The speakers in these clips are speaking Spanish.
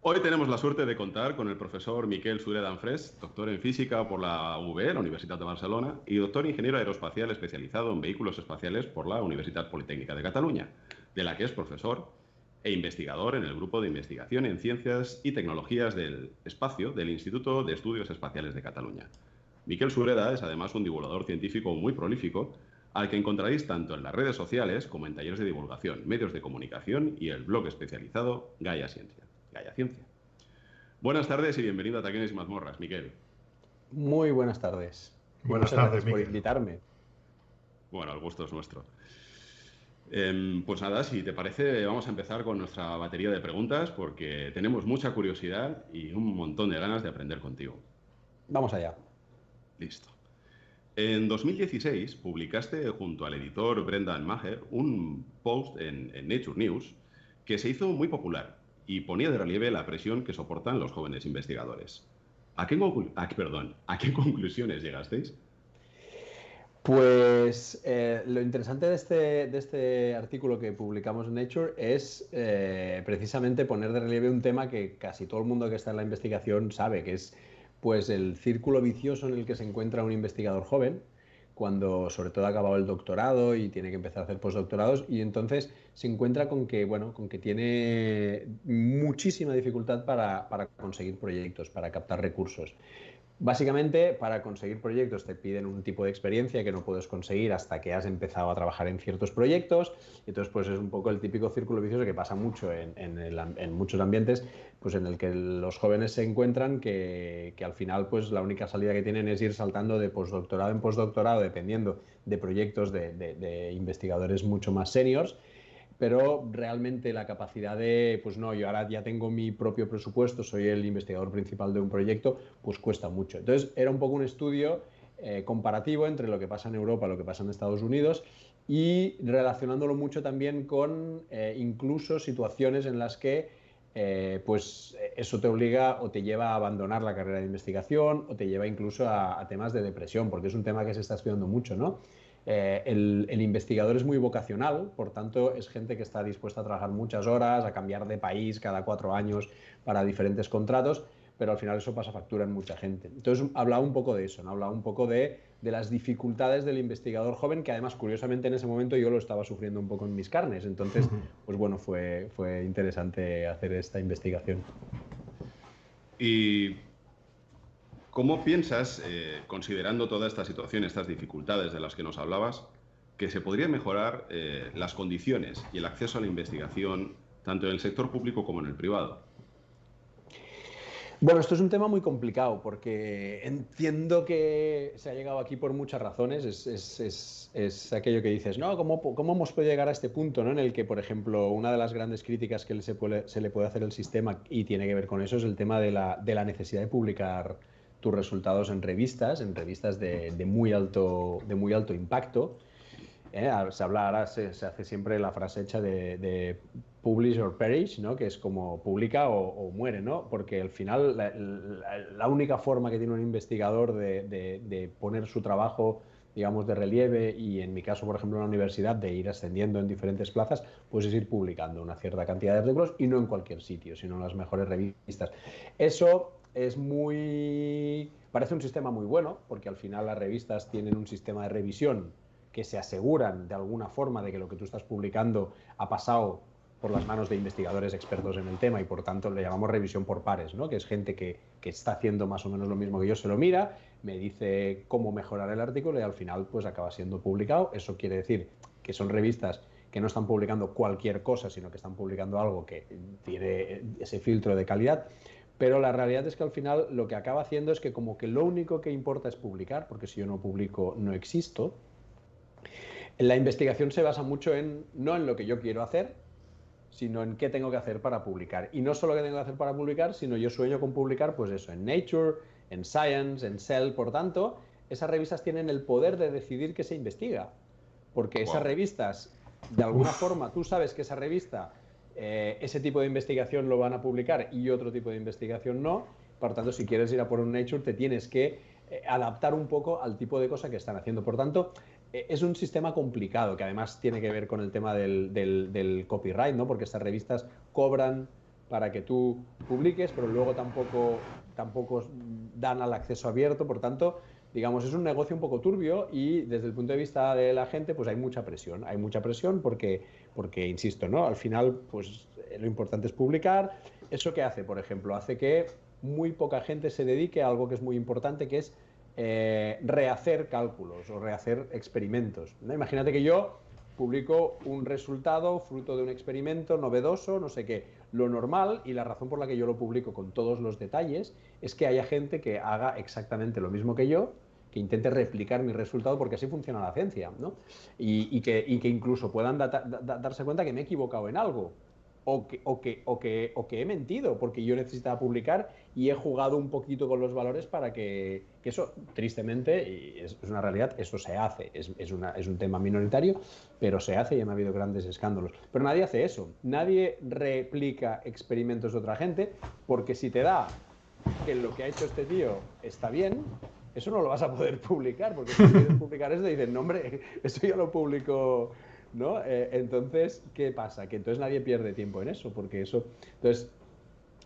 Hoy tenemos la suerte de contar con el profesor Miquel Sureda Danfrés, doctor en física por la UB, la Universitat de Barcelona, y doctor ingeniero aeroespacial especializado en vehículos espaciales por la Universitat Politécnica de Cataluña, de la que es profesor e investigador en el Grupo de Investigación en Ciencias y Tecnologías del Espacio del Instituto de Estudios Espaciales de Cataluña. Miquel Sureda es además un divulgador científico muy prolífico, al que encontraréis tanto en las redes sociales como en talleres de divulgación, medios de comunicación y el blog especializado Gaia Ciencia. Buenas tardes y bienvenido a Taquenes y Mazmorras, Miquel. Muy buenas tardes. Buenas Muchas tardes, gracias por Miguel. invitarme. Bueno, el gusto es nuestro. Pues nada, si te parece, vamos a empezar con nuestra batería de preguntas porque tenemos mucha curiosidad y un montón de ganas de aprender contigo. Vamos allá. Listo. En 2016 publicaste junto al editor Brendan Maher un post en Nature News que se hizo muy popular y ponía de relieve la presión que soportan los jóvenes investigadores. ¿A qué conclusiones llegasteis? Pues lo interesante de este artículo que publicamos en Nature es precisamente poner de relieve un tema que casi todo el mundo que está en la investigación sabe, que es pues el círculo vicioso en el que se encuentra un investigador joven cuando sobre todo ha acabado el doctorado y tiene que empezar a hacer postdoctorados y entonces se encuentra con que, bueno, con que tiene muchísima dificultad para conseguir proyectos, para captar recursos. Básicamente, para conseguir proyectos te piden un tipo de experiencia que no puedes conseguir hasta que has empezado a trabajar en ciertos proyectos. Entonces, pues es un poco el típico círculo vicioso que pasa mucho en muchos ambientes, pues en el que los jóvenes se encuentran que al final, pues la única salida que tienen es ir saltando de postdoctorado en postdoctorado, dependiendo de proyectos de investigadores mucho más seniors. Pero realmente la capacidad de, pues no, yo ahora ya tengo mi propio presupuesto, soy el investigador principal de un proyecto, pues cuesta mucho. Entonces era un poco un estudio comparativo entre lo que pasa en Europa y lo que pasa en Estados Unidos y relacionándolo mucho también con incluso situaciones en las que pues eso te obliga o te lleva a abandonar la carrera de investigación o te lleva incluso a temas de depresión, porque es un tema que se está estudiando mucho, ¿no? El investigador es muy vocacional, por tanto es gente que está dispuesta a trabajar muchas horas, a cambiar de país cada 4 años para diferentes contratos, pero al final eso pasa factura en mucha gente. Entonces hablaba un poco de eso, ¿no? Hablaba un poco de las dificultades del investigador joven, que además curiosamente en ese momento yo lo estaba sufriendo un poco en mis carnes. Entonces, pues bueno, fue interesante hacer esta investigación. ¿Y cómo piensas, considerando toda esta situación, estas dificultades de las que nos hablabas, que se podrían mejorar las condiciones y el acceso a la investigación tanto en el sector público como en el privado? Bueno, esto es un tema muy complicado porque entiendo que se ha llegado aquí por muchas razones. Es aquello que dices, ¿no? ¿Cómo hemos podido llegar a este punto, ¿no? En el que, por ejemplo, una de las grandes críticas que se le puede hacer al sistema y tiene que ver con eso es el tema de la necesidad de publicar tus resultados en revistas de muy alto impacto. Se habla ahora, se hace siempre la frase hecha de publish or perish, ¿no? Que es como publica o muere, ¿no? Porque al final la única forma que tiene un investigador de poner su trabajo, digamos, de relieve y en mi caso, por ejemplo, en la universidad, de ir ascendiendo en diferentes plazas, pues es ir publicando una cierta cantidad de artículos y no en cualquier sitio, sino en las mejores revistas. Eso es parece un sistema muy bueno, porque al final las revistas tienen un sistema de revisión que se aseguran de alguna forma de que lo que tú estás publicando ha pasado por las manos de investigadores expertos en el tema y por tanto le llamamos revisión por pares, ¿no? Que es gente que está haciendo más o menos lo mismo que yo, se lo mira, me dice cómo mejorar el artículo y al final pues acaba siendo publicado. Eso quiere decir que son revistas que no están publicando cualquier cosa, sino que están publicando algo que tiene ese filtro de calidad. Pero la realidad es que al final lo que acaba haciendo es que como que lo único que importa es publicar, porque si yo no publico no existo. La investigación se basa mucho no en lo que yo quiero hacer, sino en qué tengo que hacer para publicar. Y no solo qué tengo que hacer para publicar, sino yo sueño con publicar, pues eso, en Nature, en Science, en Cell. Por tanto, esas revistas tienen el poder de decidir qué se investiga. Porque esas revistas, de alguna forma, tú sabes que esa revista, ese tipo de investigación lo van a publicar y otro tipo de investigación no. Por tanto, si quieres ir a por un Nature, te tienes que adaptar un poco al tipo de cosa que están haciendo. Por tanto, es un sistema complicado, que además tiene que ver con el tema del copyright, ¿no? Porque estas revistas cobran para que tú publiques, pero luego tampoco dan al acceso abierto, por tanto, digamos, es un negocio un poco turbio y desde el punto de vista de la gente, pues hay mucha presión porque insisto, ¿no? Al final, pues lo importante es publicar. ¿Eso qué hace, por ejemplo? Hace que muy poca gente se dedique a algo que es muy importante, que es rehacer cálculos o rehacer experimentos, ¿no? Imagínate que yo publico un resultado fruto de un experimento novedoso, no sé qué. Lo normal, y la razón por la que yo lo publico con todos los detalles, es que haya gente que haga exactamente lo mismo que yo, que intente replicar mi resultado, porque así funciona la ciencia, ¿no? Y que incluso puedan darse cuenta que me he equivocado en algo. O que he mentido porque yo necesitaba publicar y he jugado un poquito con los valores para que eso, tristemente, y es una realidad, eso se hace. Es un tema minoritario, pero se hace y han habido grandes escándalos. Pero nadie hace eso. Nadie replica experimentos de otra gente, porque si te da que lo que ha hecho este tío está bien, eso no lo vas a poder publicar, porque si quieres publicar eso te dicen, no, hombre, eso yo lo publico, ¿no? Entonces, ¿qué pasa? Que entonces nadie pierde tiempo en eso, porque eso... Entonces,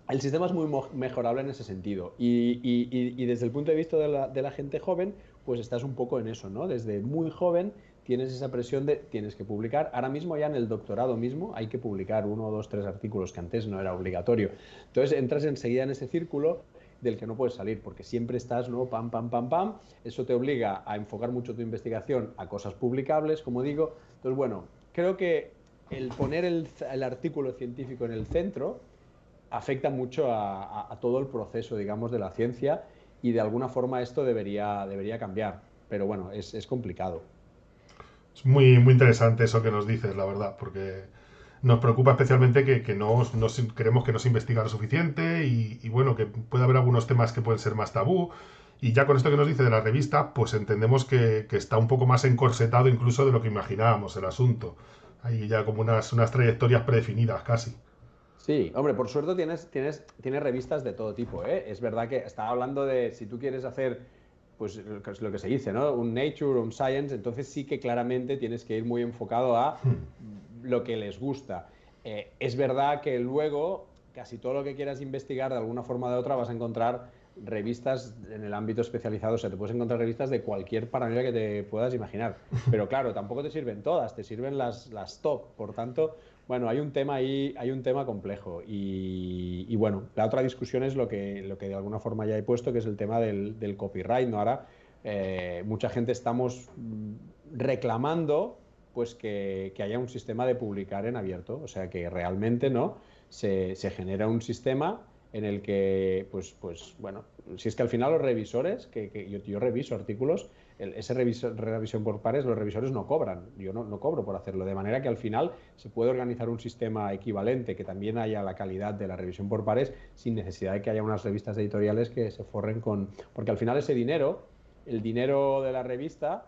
el sistema es muy mejorable en ese sentido. Y desde el punto de vista de la gente joven, pues estás un poco en eso, ¿no? Desde muy joven tienes esa presión de tienes que publicar. Ahora mismo ya en el doctorado mismo hay que publicar 1, 2, 3 artículos, que antes no era obligatorio. Entonces entras enseguida en ese círculo del que no puedes salir, porque siempre estás, ¿no? Pam, pam, pam, pam. Eso te obliga a enfocar mucho tu investigación a cosas publicables, como digo. Entonces, bueno, creo que el poner el artículo científico en el centro afecta mucho a todo el proceso, digamos, de la ciencia, y de alguna forma esto debería cambiar. Pero bueno, es complicado. Es muy, muy interesante eso que nos dices, la verdad, porque nos preocupa especialmente que no creemos que no se investiga lo suficiente y bueno, que puede haber algunos temas que pueden ser más tabú. Y ya con esto que nos dice de la revista, pues entendemos que está un poco más encorsetado incluso de lo que imaginábamos el asunto. Hay ya como unas trayectorias predefinidas casi. Sí, hombre, por suerte tienes revistas de todo tipo, ¿eh? Es verdad que estaba hablando de si tú quieres hacer, pues lo que se dice, ¿no? Un Nature o un Science, entonces sí que claramente tienes que ir muy enfocado a lo que les gusta. Es verdad que luego casi todo lo que quieras investigar de alguna forma o de otra vas a encontrar revistas en el ámbito especializado, o sea, te puedes encontrar revistas de cualquier paralela que te puedas imaginar. Pero claro, tampoco te sirven todas, te sirven las top. Por tanto, bueno, hay un tema ahí, hay un tema complejo. Y bueno, la otra discusión es lo que de alguna forma ya he puesto, que es el tema del copyright, ¿no? Ahora, mucha gente estamos reclamando pues que haya un sistema de publicar en abierto, o sea, que realmente, ¿no? Se genera un sistema en el que, pues bueno, si es que al final los revisores, que yo reviso artículos, esa revisión por pares, los revisores no cobran, yo no cobro por hacerlo, de manera que al final se puede organizar un sistema equivalente que también haya la calidad de la revisión por pares sin necesidad de que haya unas revistas editoriales que se forren con... Porque al final ese dinero, el dinero de la revista,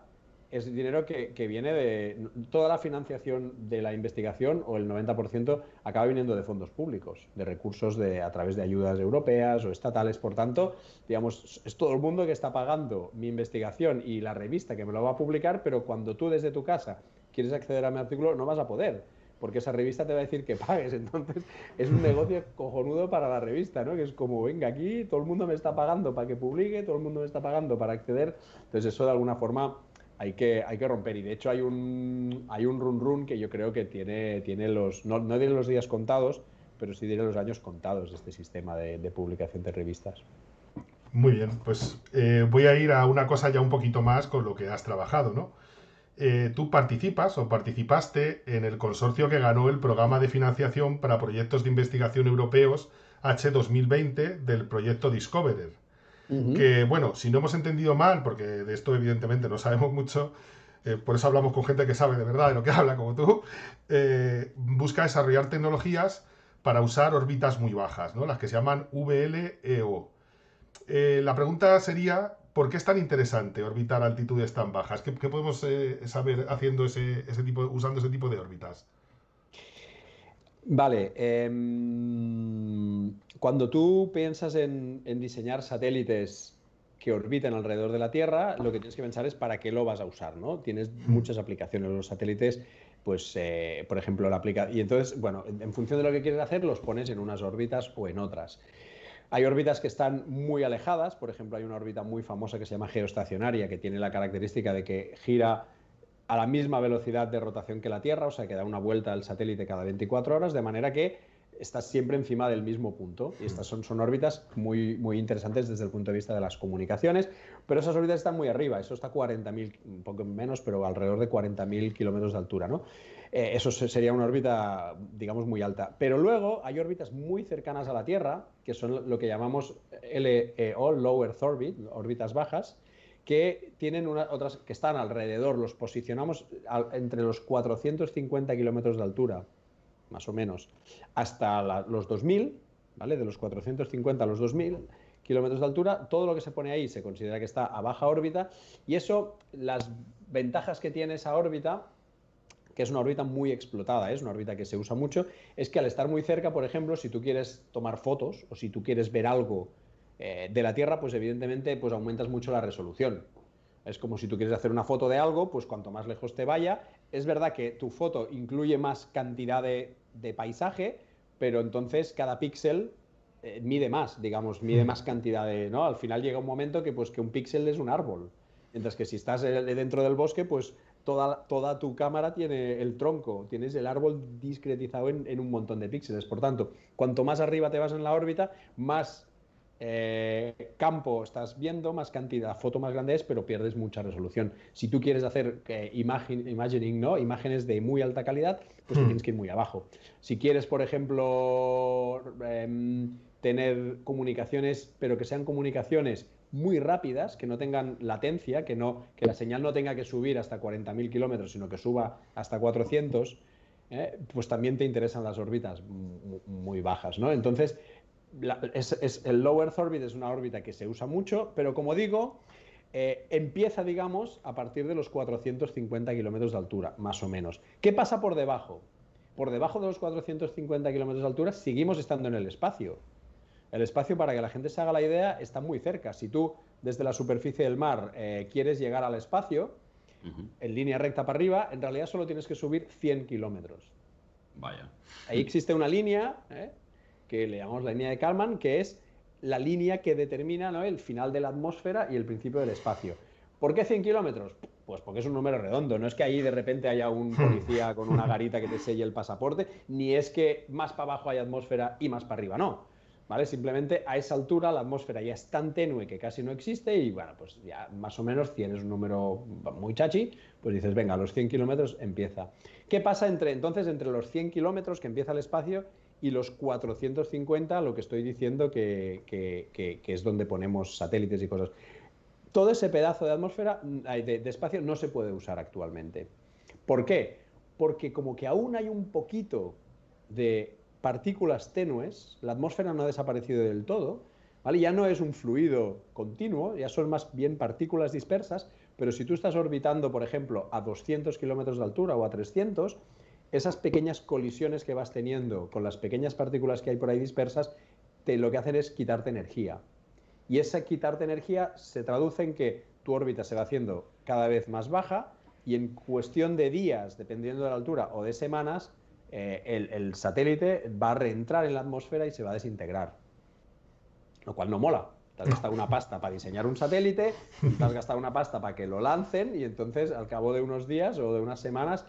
es dinero que viene de... Toda la financiación de la investigación, o el 90%, acaba viniendo de fondos públicos, de recursos a través de ayudas europeas o estatales. Por tanto, digamos, es todo el mundo que está pagando mi investigación y la revista que me lo va a publicar, pero cuando tú desde tu casa quieres acceder a mi artículo, no vas a poder, porque esa revista te va a decir que pagues. Entonces, es un negocio cojonudo para la revista, ¿no? Que es como, venga, aquí todo el mundo me está pagando para que publique, todo el mundo me está pagando para acceder. Entonces, eso de alguna forma hay que romper. Y de hecho hay un run run que yo creo que tiene los, no diré los días contados, pero sí diré los años contados de este sistema de publicación de revistas. Muy bien, pues voy a ir a una cosa ya un poquito más con lo que has trabajado, ¿no? Tú participas o participaste en el consorcio que ganó el programa de financiación para proyectos de investigación europeos H2020 del proyecto Discoverer. Que, bueno, si no hemos entendido mal, porque de esto evidentemente no sabemos mucho, por eso hablamos con gente que sabe de verdad de lo que habla, como tú, busca desarrollar tecnologías para usar órbitas muy bajas, ¿no? Las que se llaman VLEO. La pregunta sería, ¿por qué es tan interesante orbitar a altitudes tan bajas? ¿Qué podemos saber haciendo usando ese tipo de órbitas? Vale, cuando tú piensas en diseñar satélites que orbiten alrededor de la Tierra, lo que tienes que pensar es para qué lo vas a usar, ¿no? Tienes muchas aplicaciones. Los satélites pues, por ejemplo, y entonces, bueno, en función de lo que quieres hacer, los pones en unas órbitas o en otras. Hay órbitas que están muy alejadas, por ejemplo, hay una órbita muy famosa que se llama geoestacionaria, que tiene la característica de que gira a la misma velocidad de rotación que la Tierra, o sea, que da una vuelta al satélite cada 24 horas, de manera que estás siempre encima del mismo punto. Y estas son órbitas muy, muy interesantes desde el punto de vista de las comunicaciones, pero esas órbitas están muy arriba, eso está a 40.000, un poco menos, pero alrededor de 40.000 kilómetros de altura, ¿no? Eso sería una órbita, digamos, muy alta. Pero luego hay órbitas muy cercanas a la Tierra, que son lo que llamamos LEO, Low Earth Orbit, órbitas bajas, que tienen otras que están alrededor, los posicionamos entre los 450 kilómetros de altura, más o menos, hasta los 2000, ¿vale? De los 450 a los 2000 kilómetros de altura, todo lo que se pone ahí se considera que está a baja órbita, y eso, las ventajas que tiene esa órbita, que es una órbita muy explotada, es una órbita que se usa mucho, es que al estar muy cerca, por ejemplo, si tú quieres tomar fotos o si tú quieres ver algo de la Tierra, pues evidentemente pues aumentas mucho la resolución. Es como si tú quieres hacer una foto de algo, pues cuanto más lejos te vaya. Es verdad que tu foto incluye más cantidad de paisaje, pero entonces cada píxel mide más, digamos, mide más cantidad de, ¿no? Al final llega un momento que, pues, que un píxel es un árbol. Mientras que si estás dentro del bosque, pues toda tu cámara tiene el tronco, tienes el árbol discretizado en un montón de píxeles. Por tanto, cuanto más arriba te vas en la órbita, más campo estás viendo, más cantidad, foto más grande es, pero pierdes mucha resolución. Si tú quieres hacer imagining, ¿no? Imágenes de muy alta calidad, pues tienes que ir muy abajo. Si quieres, por ejemplo, tener comunicaciones, pero que sean comunicaciones muy rápidas, que no tengan latencia, que la señal no tenga que subir hasta 40.000 kilómetros, sino que suba hasta 400, pues también te interesan las órbitas muy bajas, ¿no? Entonces, el Low Earth Orbit es una órbita que se usa mucho, pero como digo, empieza, digamos, a partir de los 450 kilómetros de altura, más o menos. ¿Qué pasa por debajo? Por debajo de los 450 kilómetros de altura seguimos estando en el espacio. El espacio, para que la gente se haga la idea, está muy cerca. Si tú, desde la superficie del mar, quieres llegar al espacio, en línea recta para arriba, en realidad solo tienes que subir 100 kilómetros. Vaya. Ahí existe una línea, que le llamamos la línea de Kármán, que es la línea que determina, ¿no?, el final de la atmósfera y el principio del espacio. ¿Por qué 100 kilómetros? Pues porque es un número redondo, no es que ahí de repente haya un policía con una garita que te selle el pasaporte, ni es que más para abajo hay atmósfera y más para arriba no, ¿vale? Simplemente a esa altura la atmósfera ya es tan tenue que casi no existe y, bueno, pues ya más o menos 100 es un número muy chachi, pues dices, venga, a los 100 kilómetros empieza. ¿Qué pasa entonces entre los 100 kilómetros que empieza el espacio y los 450, lo que estoy diciendo que es donde ponemos satélites y cosas? Todo ese pedazo de atmósfera, de espacio, no se puede usar actualmente. ¿Por qué? Porque como que aún hay un poquito de partículas tenues, la atmósfera no ha desaparecido del todo, ¿vale? Ya no es un fluido continuo, ya son más bien partículas dispersas, pero si tú estás orbitando, por ejemplo, a 200 kilómetros de altura o a 300, esas pequeñas colisiones que vas teniendo con las pequeñas partículas que hay por ahí dispersas, lo que hacen es quitarte energía. Y esa quitarte energía se traduce en que tu órbita se va haciendo cada vez más baja y en cuestión de días, dependiendo de la altura, o de semanas, el satélite va a reentrar en la atmósfera y se va a desintegrar. Lo cual no mola. Te has gastado una pasta para diseñar un satélite, te has gastado una pasta para que lo lancen y entonces al cabo de unos días o de unas semanas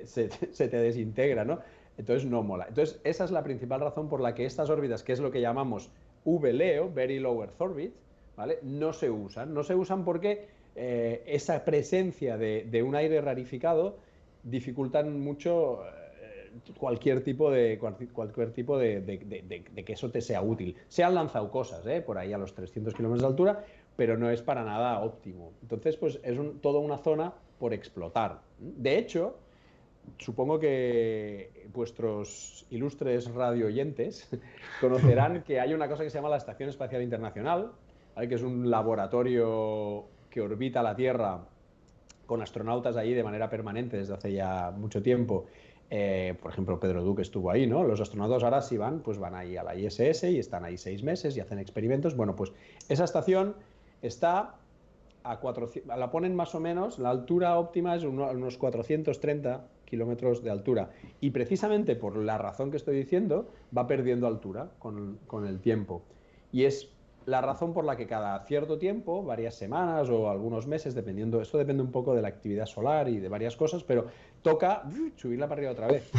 se te desintegra, ¿no? Entonces no mola. Entonces esa es la principal razón por la que estas órbitas, que es lo que llamamos VLEO, Very Low Earth Orbit, ¿vale?, no se usan. No se usan porque esa presencia de un aire rarificado dificultan mucho cualquier tipo de que eso te sea útil. Se han lanzado cosas por ahí a los 300 kilómetros de altura, pero no es para nada óptimo. Entonces, pues es toda una zona por explotar. De hecho, supongo que vuestros ilustres radio oyentes conocerán que hay una cosa que se llama la Estación Espacial Internacional, ¿vale?, que es un laboratorio que orbita la Tierra con astronautas ahí de manera permanente desde hace ya mucho tiempo. Por ejemplo, Pedro Duque estuvo ahí, ¿no? Los astronautas ahora sí van ahí a la ISS y están ahí 6 meses y hacen experimentos. Bueno, pues esa estación está a 400, la ponen más o menos, la altura óptima es unos 430 kilómetros de altura. Y precisamente por la razón que estoy diciendo, va perdiendo altura con el tiempo. Y es la razón por la que cada cierto tiempo, varias semanas o algunos meses, dependiendo, esto depende un poco de la actividad solar y de varias cosas, pero toca subirla para arriba otra vez.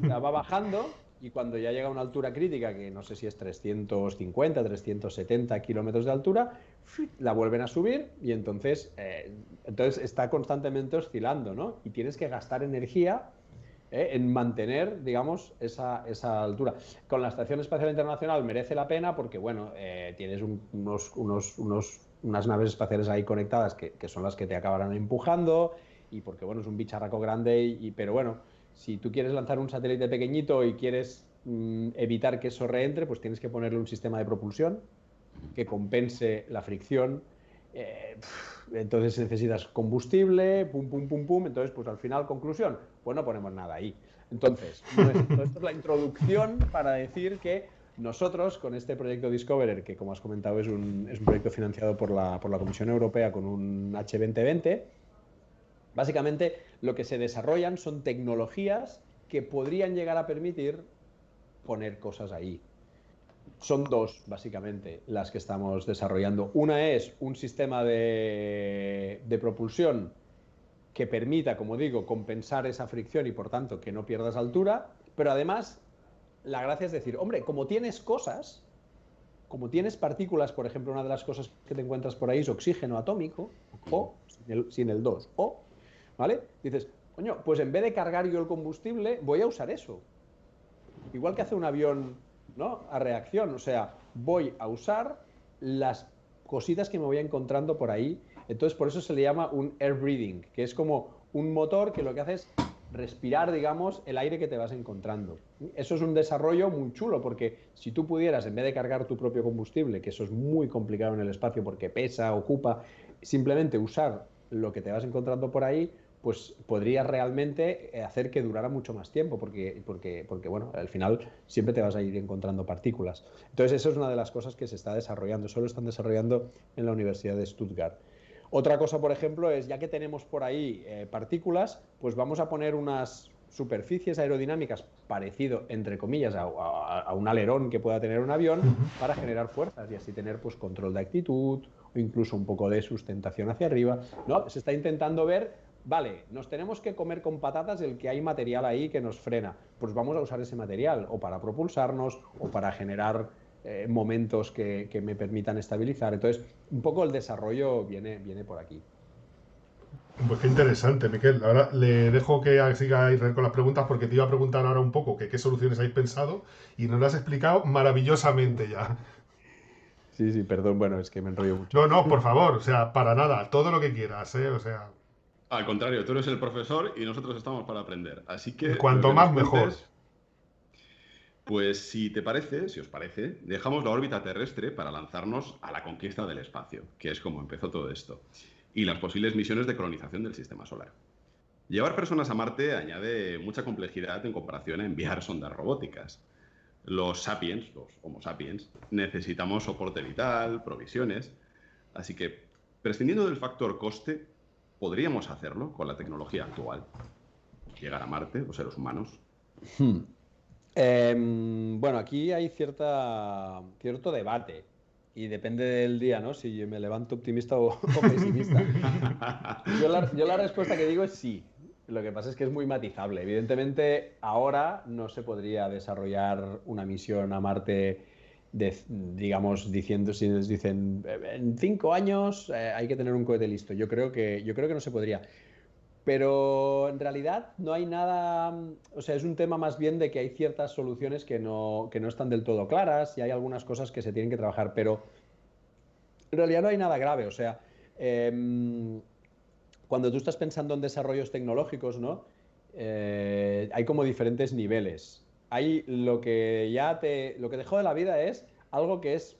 O sea, va bajando y cuando ya llega a una altura crítica, que no sé si es 350, 370 kilómetros de altura, la vuelven a subir y entonces está constantemente oscilando, ¿no? Y tienes que gastar energía en mantener, digamos, esa altura. Con la Estación Espacial Internacional merece la pena porque, bueno, tienes unas naves espaciales ahí conectadas que son las que te acabarán empujando y porque, bueno, es un bicharraco grande, pero bueno, si tú quieres lanzar un satélite pequeñito y quieres evitar que eso reentre, pues tienes que ponerle un sistema de propulsión que compense la fricción. Entonces necesitas combustible, pum, pum, pum, pum. Entonces, pues al final, conclusión, pues no ponemos nada ahí. Entonces, esto es la introducción para decir que nosotros, con este proyecto Discoverer, que como has comentado es un proyecto financiado por la Comisión Europea con un H2020, básicamente lo que se desarrollan son tecnologías que podrían llegar a permitir poner cosas ahí. Son dos, básicamente, las que estamos desarrollando. Una es un sistema de propulsión que permita, como digo, compensar esa fricción y, por tanto, que no pierdas altura, pero además, la gracia es decir, hombre, como tienes cosas, como tienes partículas, por ejemplo, una de las cosas que te encuentras por ahí es oxígeno atómico, O, sin el 2, O, ¿vale? Dices, coño, pues en vez de cargar yo el combustible, voy a usar eso. Igual que hace un avión, ¿no? A reacción, o sea, voy a usar las cositas que me voy encontrando por ahí. Entonces, por eso se le llama un air breathing, que es como un motor que lo que hace es respirar, digamos, el aire que te vas encontrando. Eso es un desarrollo muy chulo, porque si tú pudieras, en vez de cargar tu propio combustible, que eso es muy complicado en el espacio porque pesa, ocupa, simplemente usar lo que te vas encontrando por ahí, pues podrías realmente hacer que durara mucho más tiempo, porque bueno, al final siempre te vas a ir encontrando partículas. Entonces, eso es una de las cosas que se está desarrollando, eso lo están desarrollando en la Universidad de Stuttgart. Otra cosa, por ejemplo, es, ya que tenemos por ahí partículas, pues vamos a poner unas superficies aerodinámicas parecido, entre comillas, a un alerón que pueda tener un avión para generar fuerzas y así tener pues control de actitud o incluso un poco de sustentación hacia arriba. No, se está intentando ver, vale, nos tenemos que comer con patatas el que hay material ahí que nos frena, pues vamos a usar ese material o para propulsarnos o para generar momentos que me permitan estabilizar. Entonces, un poco el desarrollo viene por aquí. Pues qué interesante, Miquel. Ahora le dejo que siga Israel con las preguntas porque te iba a preguntar ahora un poco qué soluciones habéis pensado y nos lo has explicado maravillosamente ya. Sí, perdón, bueno, es que me enrollo mucho. No, por favor, o sea, para nada, todo lo que quieras, o sea. Al contrario, tú eres el profesor y nosotros estamos para aprender. Así que Cuanto más mejor. Pues si os parece, dejamos la órbita terrestre para lanzarnos a la conquista del espacio, que es como empezó todo esto, y las posibles misiones de colonización del sistema solar. Llevar personas a Marte añade mucha complejidad en comparación a enviar sondas robóticas. Los sapiens, los Homo sapiens, necesitamos soporte vital, provisiones, así que, prescindiendo del factor coste, podríamos hacerlo con la tecnología actual. Llegar a Marte, los seres humanos. Bueno, aquí hay cierto debate y depende del día, ¿no? Si me levanto optimista o pesimista. Yo la respuesta que digo es sí. Lo que pasa es que es muy matizable. Evidentemente, ahora no se podría desarrollar una misión a Marte, digamos, si nos dicen en 5 años hay que tener un cohete listo. Yo creo que no se podría. Pero en realidad no hay nada, o sea, es un tema más bien de que hay ciertas soluciones que no están del todo claras y hay algunas cosas que se tienen que trabajar, pero en realidad no hay nada grave, o sea, cuando tú estás pensando en desarrollos tecnológicos, ¿no? Hay como diferentes niveles. Hay lo que te jode la vida es algo que es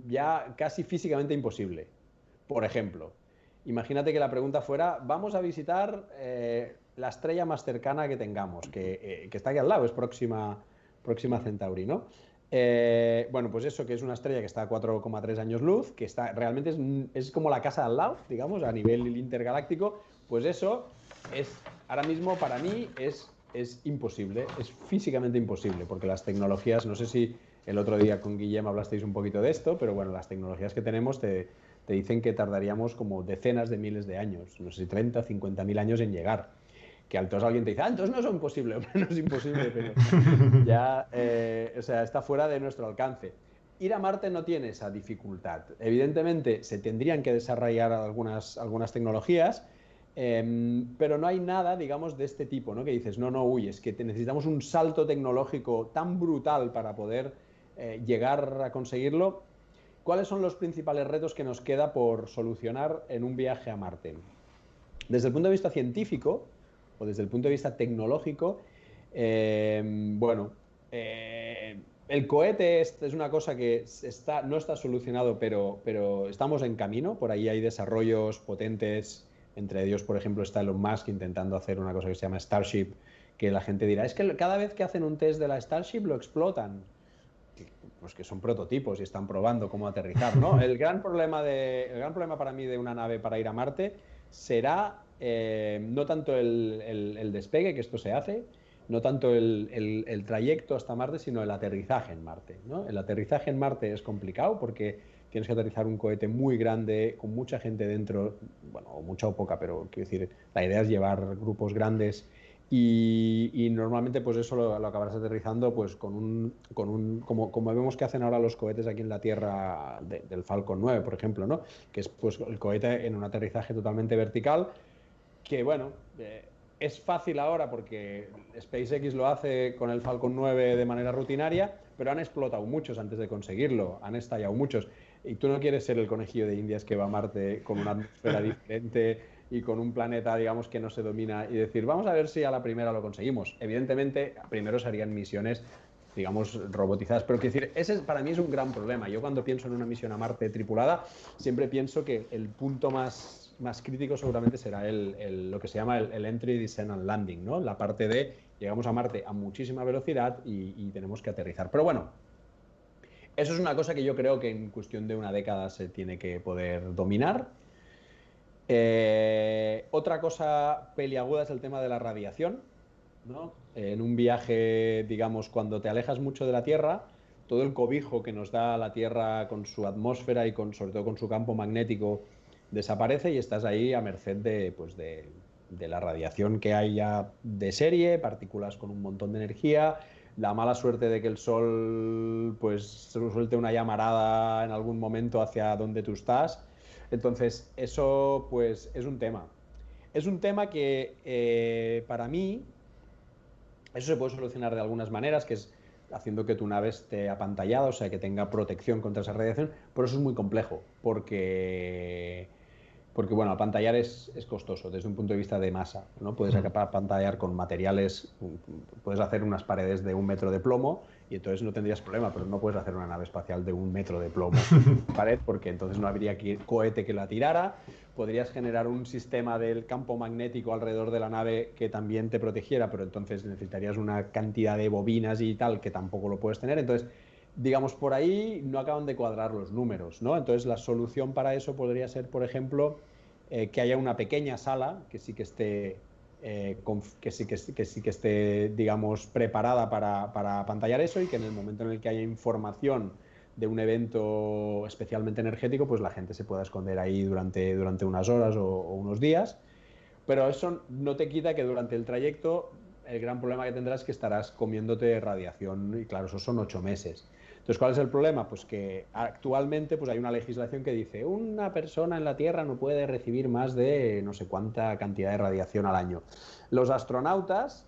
ya casi físicamente imposible. Por ejemplo, imagínate que la pregunta fuera, vamos a visitar la estrella más cercana que tengamos, que está aquí al lado, es Próxima Centauri, ¿no? Bueno, pues eso, que es una estrella que está a 4,3 años luz, que realmente es como la casa al lado, digamos, a nivel intergaláctico, pues eso es ahora mismo para mí es imposible, es físicamente imposible, porque las tecnologías, no sé si el otro día con Guillem hablasteis un poquito de esto, pero bueno, las tecnologías que tenemos te dicen que tardaríamos como decenas de miles de años, no sé si 30, 50.000 años en llegar. Que entonces alguien te dice, entonces no es imposible, hombre, no es imposible, pero ya, o sea, está fuera de nuestro alcance. Ir a Marte no tiene esa dificultad. Evidentemente, se tendrían que desarrollar algunas tecnologías, pero no hay nada, digamos, de este tipo, ¿no? Que dices, no, uy, es que necesitamos un salto tecnológico tan brutal para poder llegar a conseguirlo. ¿Cuáles son los principales retos que nos queda por solucionar en un viaje a Marte? Desde el punto de vista científico o desde el punto de vista tecnológico, bueno, el cohete es una cosa que no está solucionado, pero estamos en camino. Por ahí hay desarrollos potentes. Entre ellos, por ejemplo, está Elon Musk intentando hacer una cosa que se llama Starship, que la gente dirá, es que cada vez que hacen un test de la Starship lo explotan. Pues que son prototipos y están probando cómo aterrizar, ¿no? El gran problema para mí de una nave para ir a Marte será no tanto el despegue, que esto se hace, no tanto el trayecto hasta Marte, sino el aterrizaje en Marte, ¿no? El aterrizaje en Marte es complicado porque tienes que aterrizar un cohete muy grande, con mucha gente dentro, bueno, o mucha o poca, pero quiero decir, la idea es llevar grupos grandes y normalmente pues eso lo acabarás aterrizando pues como vemos que hacen ahora los cohetes aquí en la Tierra del Falcon 9, por ejemplo, ¿no? Que es pues el cohete en un aterrizaje totalmente vertical, que bueno, es fácil ahora porque SpaceX lo hace con el Falcon 9 de manera rutinaria, pero han explotado muchos antes de conseguirlo, han estallado muchos. Y tú no quieres ser el conejillo de Indias que va a Marte con una atmósfera diferente y con un planeta, digamos, que no se domina y decir, vamos a ver si a la primera lo conseguimos. Evidentemente, primero se harían misiones, digamos, robotizadas. Pero quiero decir, ese para mí es un gran problema. Yo cuando pienso en una misión a Marte tripulada, siempre pienso que el punto más crítico seguramente será lo que se llama el Entry, Descent and Landing, ¿no? La parte de llegamos a Marte a muchísima velocidad y tenemos que aterrizar. Pero bueno, eso es una cosa que yo creo que en cuestión de una década se tiene que poder dominar. Otra cosa peliaguda es el tema de la radiación, ¿no? En un viaje, digamos, cuando te alejas mucho de la Tierra, todo el cobijo que nos da la Tierra con su atmósfera y sobre todo con su campo magnético desaparece y estás ahí a merced de la radiación que hay ya de serie, partículas con un montón de energía, la mala suerte de que el Sol pues suelte una llamarada en algún momento hacia donde tú estás. Entonces, eso pues es un tema. Es un tema que para mí, eso se puede solucionar de algunas maneras, que es haciendo que tu nave esté apantallada, o sea, que tenga protección contra esa radiación, pero eso es muy complejo, porque bueno, apantallar es costoso desde un punto de vista de masa, ¿no? Puedes apantallar con materiales, puedes hacer unas paredes de 1 metro de plomo y entonces no tendrías problema, pero no puedes hacer una nave espacial de 1 metro de plomo pared porque entonces no habría cohete que la tirara. Podrías generar un sistema del campo magnético alrededor de la nave que también te protegiera, pero entonces necesitarías una cantidad de bobinas y tal que tampoco lo puedes tener. Entonces, digamos, por ahí no acaban de cuadrar los números, ¿no? Entonces, la solución para eso podría ser, por ejemplo, que haya una pequeña sala que sí que esté, digamos, preparada para apantallar eso y que en el momento en el que haya información de un evento especialmente energético, pues la gente se pueda esconder ahí durante unas horas o unos días. Pero eso no te quita que durante el trayecto el gran problema que tendrás es que estarás comiéndote radiación y claro, esos son 8 meses. Entonces, ¿cuál es el problema? Pues que actualmente pues hay una legislación que dice una persona en la Tierra no puede recibir más de no sé cuánta cantidad de radiación al año. Los astronautas,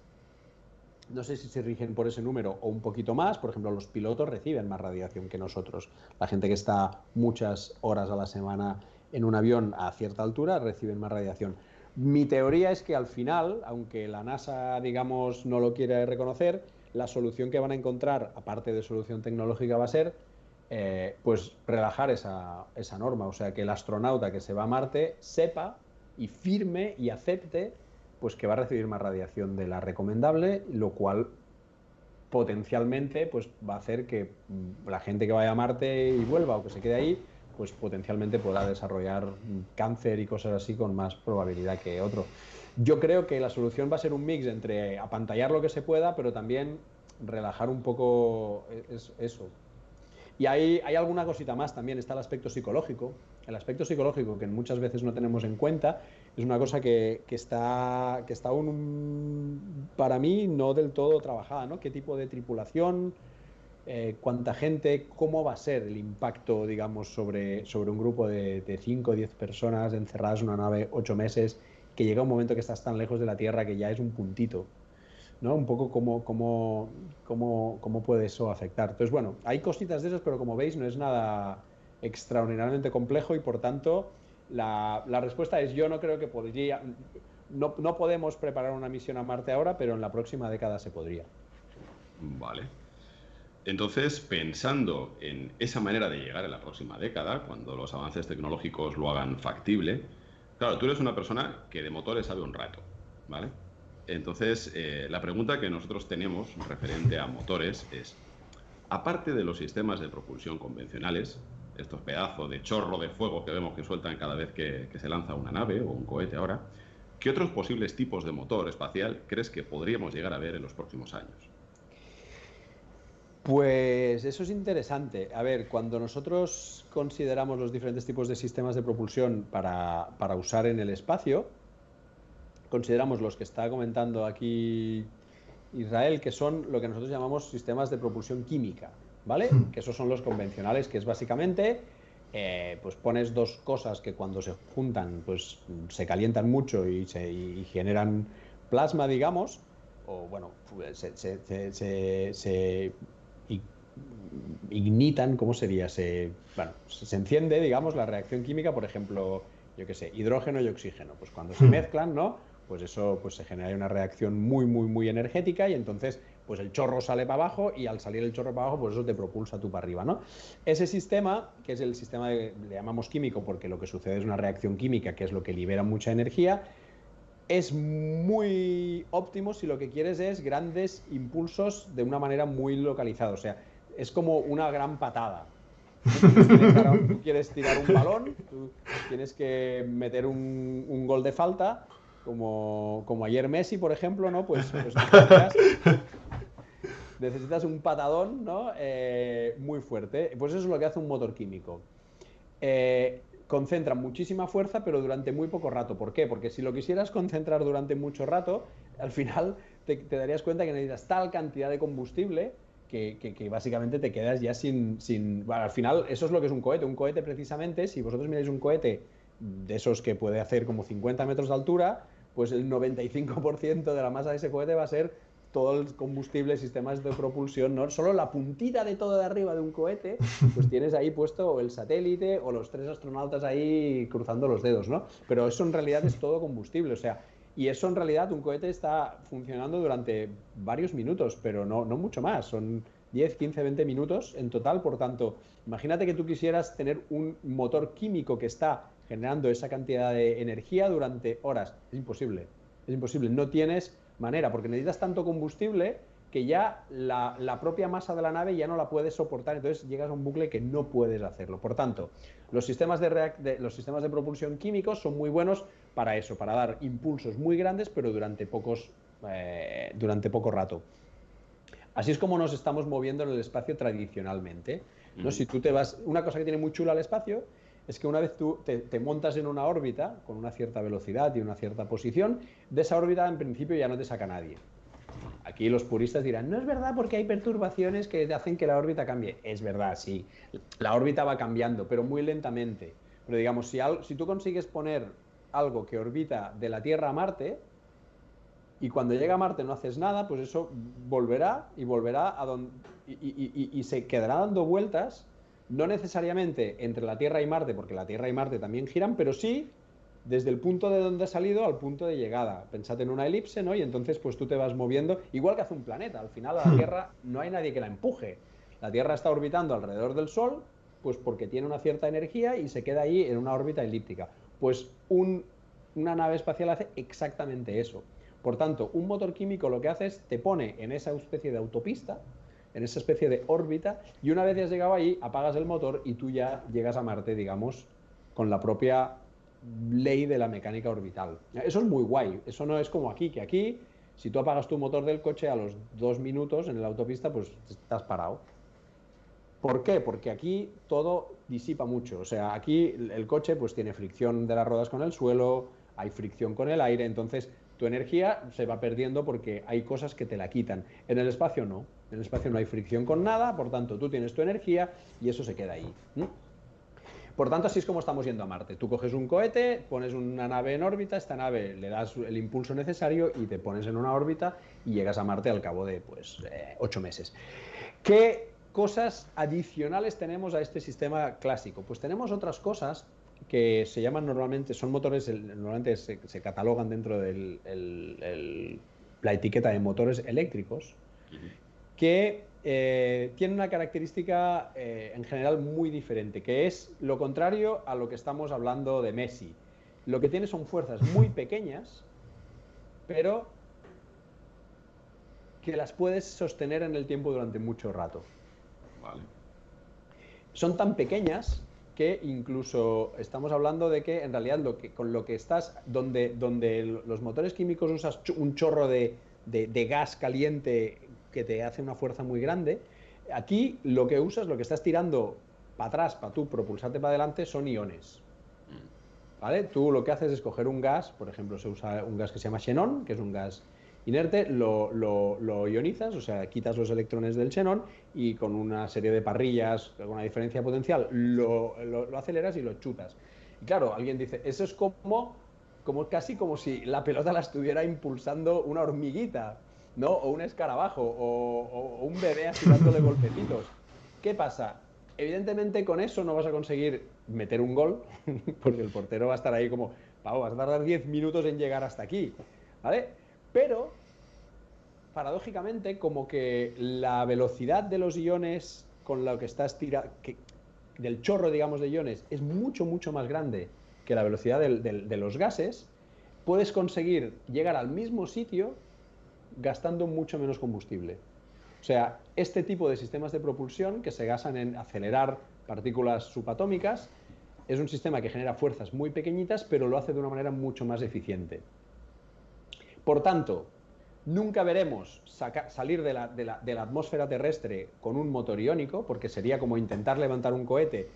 no sé si se rigen por ese número o un poquito más, por ejemplo, los pilotos reciben más radiación que nosotros. La gente que está muchas horas a la semana en un avión a cierta altura reciben más radiación. Mi teoría es que al final, aunque la NASA, digamos, no lo quiere reconocer, la solución que van a encontrar, aparte de solución tecnológica, va a ser pues relajar esa norma. O sea, que el astronauta que se va a Marte sepa y firme y acepte pues que va a recibir más radiación de la recomendable, lo cual potencialmente pues va a hacer que la gente que vaya a Marte y vuelva o que se quede ahí, pues potencialmente podrá desarrollar cáncer y cosas así con más probabilidad que otro. Yo creo que la solución va a ser un mix entre apantallar lo que se pueda, pero también relajar un poco eso. Y hay alguna cosita más también, está el aspecto psicológico. El aspecto psicológico, que muchas veces no tenemos en cuenta, es una cosa que está aún, para mí, no del todo trabajada, ¿no? ¿Qué tipo de tripulación, cuánta gente, cómo va a ser el impacto, digamos, sobre un grupo de 5 o 10 personas encerradas en una nave 8 meses, que llega un momento que estás tan lejos de la Tierra que ya es un puntito, ¿no? Un poco cómo puede eso afectar. Entonces, bueno, hay cositas de esas, pero como veis no es nada extraordinariamente complejo y por tanto la respuesta es: yo no creo que podría, no podemos preparar una misión a Marte ahora, pero en la próxima década se podría. Vale. Entonces, pensando en esa manera de llegar en la próxima década, cuando los avances tecnológicos lo hagan factible, claro, tú eres una persona que de motores sabe un rato, ¿vale? Entonces, la pregunta que nosotros tenemos referente a motores es, aparte de los sistemas de propulsión convencionales, estos pedazos de chorro de fuego que vemos que sueltan cada vez que se lanza una nave o un cohete ahora, ¿qué otros posibles tipos de motor espacial crees que podríamos llegar a ver en los próximos años? Pues eso es interesante. A ver, cuando nosotros consideramos los diferentes tipos de sistemas de propulsión para usar en el espacio, consideramos los que está comentando aquí Israel, que son lo que nosotros llamamos sistemas de propulsión química, ¿vale? Que esos son los convencionales, que es básicamente, pues pones dos cosas que cuando se juntan, pues se calientan mucho y generan plasma, digamos, o bueno, se ignitan, ¿cómo sería? Bueno, se enciende, digamos, la reacción química, por ejemplo, yo qué sé, hidrógeno y oxígeno. Pues cuando se mezclan, ¿no? Pues eso, pues se genera una reacción muy energética y entonces pues el chorro sale para abajo y al salir el chorro para abajo pues eso te propulsa tú para arriba, ¿no? Ese sistema, que es el sistema le llamamos químico porque lo que sucede es una reacción química, que es lo que libera mucha energía, es muy óptimo si lo que quieres es grandes impulsos de una manera muy localizada, o sea, es como una gran patada. Tú quieres tirar un balón, tú tienes que meter un gol de falta, como ayer Messi, por ejemplo, ¿no? Pues necesitas un patadón, ¿no? Muy fuerte. Pues eso es lo que hace un motor químico. Concentra muchísima fuerza, pero durante muy poco rato. ¿Por qué? Porque si lo quisieras concentrar durante mucho rato, al final te darías cuenta que necesitas tal cantidad de combustible que básicamente te quedas ya sin... Bueno, al final, eso es lo que es un cohete. Un cohete, precisamente, si vosotros miráis un cohete de esos que puede hacer como 50 metros de altura, pues el 95% de la masa de ese cohete va a ser todo el combustible, sistemas de propulsión, ¿no? Solo la puntita de todo de arriba de un cohete, pues tienes ahí puesto el satélite o los 3 astronautas ahí cruzando los dedos, ¿no? Pero eso en realidad es todo combustible, o sea, y eso en realidad un cohete está funcionando durante varios minutos, pero no mucho más, son 10, 15, 20 minutos en total, por tanto, imagínate que tú quisieras tener un motor químico que está generando esa cantidad de energía durante horas, es imposible, no tienes manera, porque necesitas tanto combustible que ya la propia masa de la nave ya no la puedes soportar, entonces llegas a un bucle que no puedes hacerlo. Por tanto, los sistemas de propulsión químicos son muy buenos para eso, para dar impulsos muy grandes, pero durante poco rato. Así es como nos estamos moviendo en el espacio tradicionalmente, ¿no? Si tú te vas, una cosa que tiene muy chula el espacio es que una vez tú te montas en una órbita con una cierta velocidad y una cierta posición, de esa órbita en principio ya no te saca nadie. Aquí los puristas dirán, no es verdad porque hay perturbaciones que hacen que la órbita cambie. Es verdad, sí, la órbita va cambiando, pero muy lentamente. Pero digamos, si tú consigues poner algo que orbita de la Tierra a Marte, y cuando llega a Marte no haces nada, pues eso volverá a donde, y se quedará dando vueltas, no necesariamente entre la Tierra y Marte, porque la Tierra y Marte también giran, pero sí desde el punto de donde ha salido al punto de llegada. Pensad en una elipse, ¿no? Y entonces pues tú te vas moviendo, igual que hace un planeta. Al final a la Tierra no hay nadie que la empuje. La Tierra está orbitando alrededor del Sol, pues porque tiene una cierta energía y se queda ahí en una órbita elíptica. Pues una nave espacial hace exactamente eso. Por tanto, un motor químico lo que hace es te pone en esa especie de autopista, en esa especie de órbita, y una vez has llegado ahí, apagas el motor y tú ya llegas a Marte, digamos, con la propia ley de la mecánica orbital. Eso es muy guay. Eso no es como aquí, que aquí, si tú apagas tu motor del coche a los 2 minutos en la autopista, pues estás parado. ¿Por qué? Porque aquí todo disipa mucho. O sea, aquí el coche pues tiene fricción de las ruedas con el suelo, hay fricción con el aire, entonces tu energía se va perdiendo porque hay cosas que te la quitan. En el espacio no. En el espacio no hay fricción con nada, por tanto tú tienes tu energía y eso se queda ahí. Por tanto, así es como estamos yendo a Marte. Tú coges un cohete, pones una nave en órbita, esta nave le das el impulso necesario y te pones en una órbita y llegas a Marte al cabo de 8 meses. ¿Qué cosas adicionales tenemos a este sistema clásico? Pues tenemos otras cosas que se llaman normalmente, son motores, normalmente se catalogan dentro de la etiqueta de motores eléctricos, que tienen una característica en general muy diferente, que es lo contrario a lo que estamos hablando de Messi. Lo que tiene son fuerzas muy pequeñas, pero que las puedes sostener en el tiempo durante mucho rato. Vale. Son tan pequeñas que incluso estamos hablando de que en realidad con lo que estás, donde los motores químicos usas un chorro de gas caliente que te hace una fuerza muy grande, aquí lo que usas, lo que estás tirando para atrás, para tú propulsarte para adelante, son iones. ¿Vale? Tú lo que haces es coger un gas, por ejemplo, se usa un gas que se llama xenón, que es un gas inerte, lo ionizas, o sea, quitas los electrones del xenón y con una serie de parrillas, con una diferencia potencial, lo aceleras y lo chutas. Y claro, alguien dice, eso es como casi como si la pelota la estuviera impulsando una hormiguita, ¿no? O un escarabajo, o un bebé así dándole golpecitos. ¿Qué pasa? Evidentemente con eso no vas a conseguir meter un gol, porque el portero va a estar ahí como, Pau, vas a tardar 10 minutos en llegar hasta aquí, ¿vale? Pero, paradójicamente, como que la velocidad de los iones con lo que estás tirando, del chorro, digamos, de iones, es mucho, mucho más grande que la velocidad de los gases, puedes conseguir llegar al mismo sitio gastando mucho menos combustible. O sea, este tipo de sistemas de propulsión que se basan en acelerar partículas subatómicas es un sistema que genera fuerzas muy pequeñitas, pero lo hace de una manera mucho más eficiente. Por tanto, nunca veremos salir de la atmósfera terrestre con un motor iónico, porque sería como intentar levantar un cohete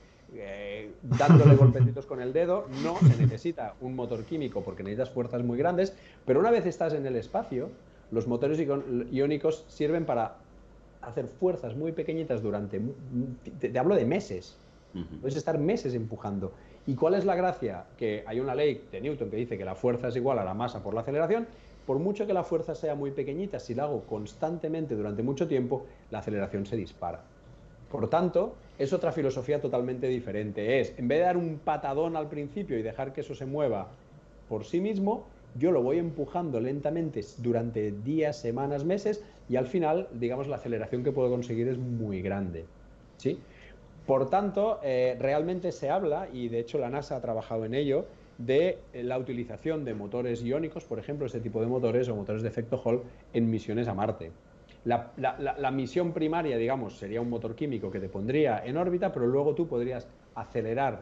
dándole golpecitos con el dedo. No, se necesita un motor químico porque necesitas fuerzas muy grandes, pero una vez estás en el espacio, los motores iónicos sirven para hacer fuerzas muy pequeñitas durante, te hablo de meses, puedes estar meses empujando. ¿Y cuál es la gracia? Que hay una ley de Newton que dice que la fuerza es igual a la masa por la aceleración. Por mucho que la fuerza sea muy pequeñita, si la hago constantemente durante mucho tiempo, la aceleración se dispara. Por tanto, es otra filosofía totalmente diferente. Es, en vez de dar un patadón al principio y dejar que eso se mueva por sí mismo, yo lo voy empujando lentamente durante días, semanas, meses, y al final, digamos, la aceleración que puedo conseguir es muy grande, ¿sí? Por tanto, realmente se habla, y de hecho la NASA ha trabajado en ello, de la utilización de motores iónicos, por ejemplo, este tipo de motores o motores de efecto Hall en misiones a Marte. La misión primaria, digamos, sería un motor químico que te pondría en órbita, pero luego tú podrías acelerar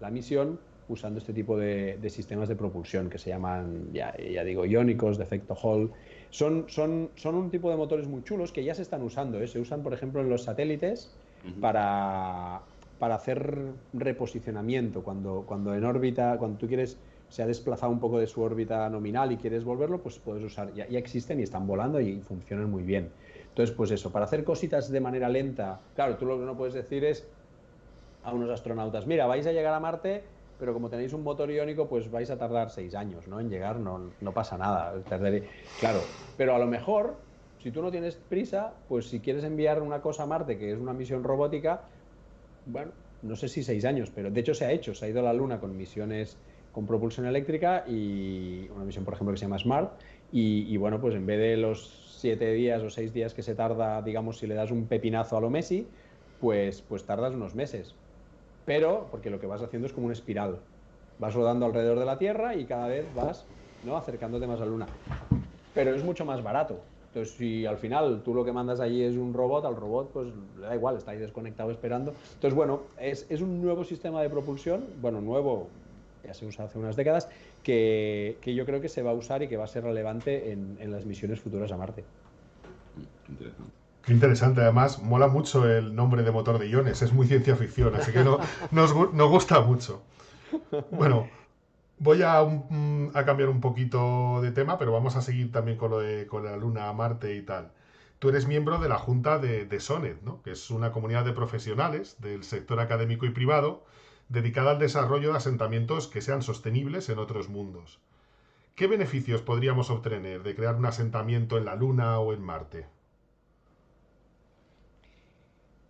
la misión usando este tipo de sistemas de propulsión que se llaman, ya digo, iónicos, de efecto Hall. Son un tipo de motores muy chulos que ya se están usando, ¿eh? Se usan, por ejemplo, en los satélites para hacer reposicionamiento. Cuando en órbita, cuando tú quieres, se ha desplazado un poco de su órbita nominal y quieres volverlo, pues puedes usar, ya existen y están volando y funcionan muy bien. Entonces, pues eso, para hacer cositas de manera lenta, claro, tú lo que no puedes decir es a unos astronautas, mira, vais a llegar a Marte, pero como tenéis un motor iónico, pues vais a tardar 6 años, ¿no? En llegar, no pasa nada. Claro, pero a lo mejor, si tú no tienes prisa, pues si quieres enviar una cosa a Marte, que es una misión robótica, bueno, no sé si 6 años, pero de hecho se ha hecho, se ha ido a la Luna con misiones con propulsión eléctrica y una misión, por ejemplo, que se llama SMART, y bueno, pues en vez de los 7 días o 6 días que se tarda, digamos, si le das un pepinazo a lo Messi, pues tardas unos meses. Pero, porque lo que vas haciendo es como una espiral. Vas rodando alrededor de la Tierra y cada vez vas, ¿no?, acercándote más a la Luna. Pero es mucho más barato. Entonces, si al final tú lo que mandas allí es un robot, al robot pues le da igual, está ahí desconectado esperando. Entonces, bueno, es un nuevo sistema de propulsión, bueno, nuevo, ya se usa hace unas décadas, que yo creo que se va a usar y que va a ser relevante en las misiones futuras a Marte. Interesante. Qué interesante, además, mola mucho el nombre de motor de iones, es muy ciencia ficción, así que nos gusta mucho. Bueno, voy a cambiar un poquito de tema, pero vamos a seguir también con la Luna, Marte y tal. Tú eres miembro de la Junta de SONET, ¿no? Que es una comunidad de profesionales del sector académico y privado dedicada al desarrollo de asentamientos que sean sostenibles en otros mundos. ¿Qué beneficios podríamos obtener de crear un asentamiento en la Luna o en Marte?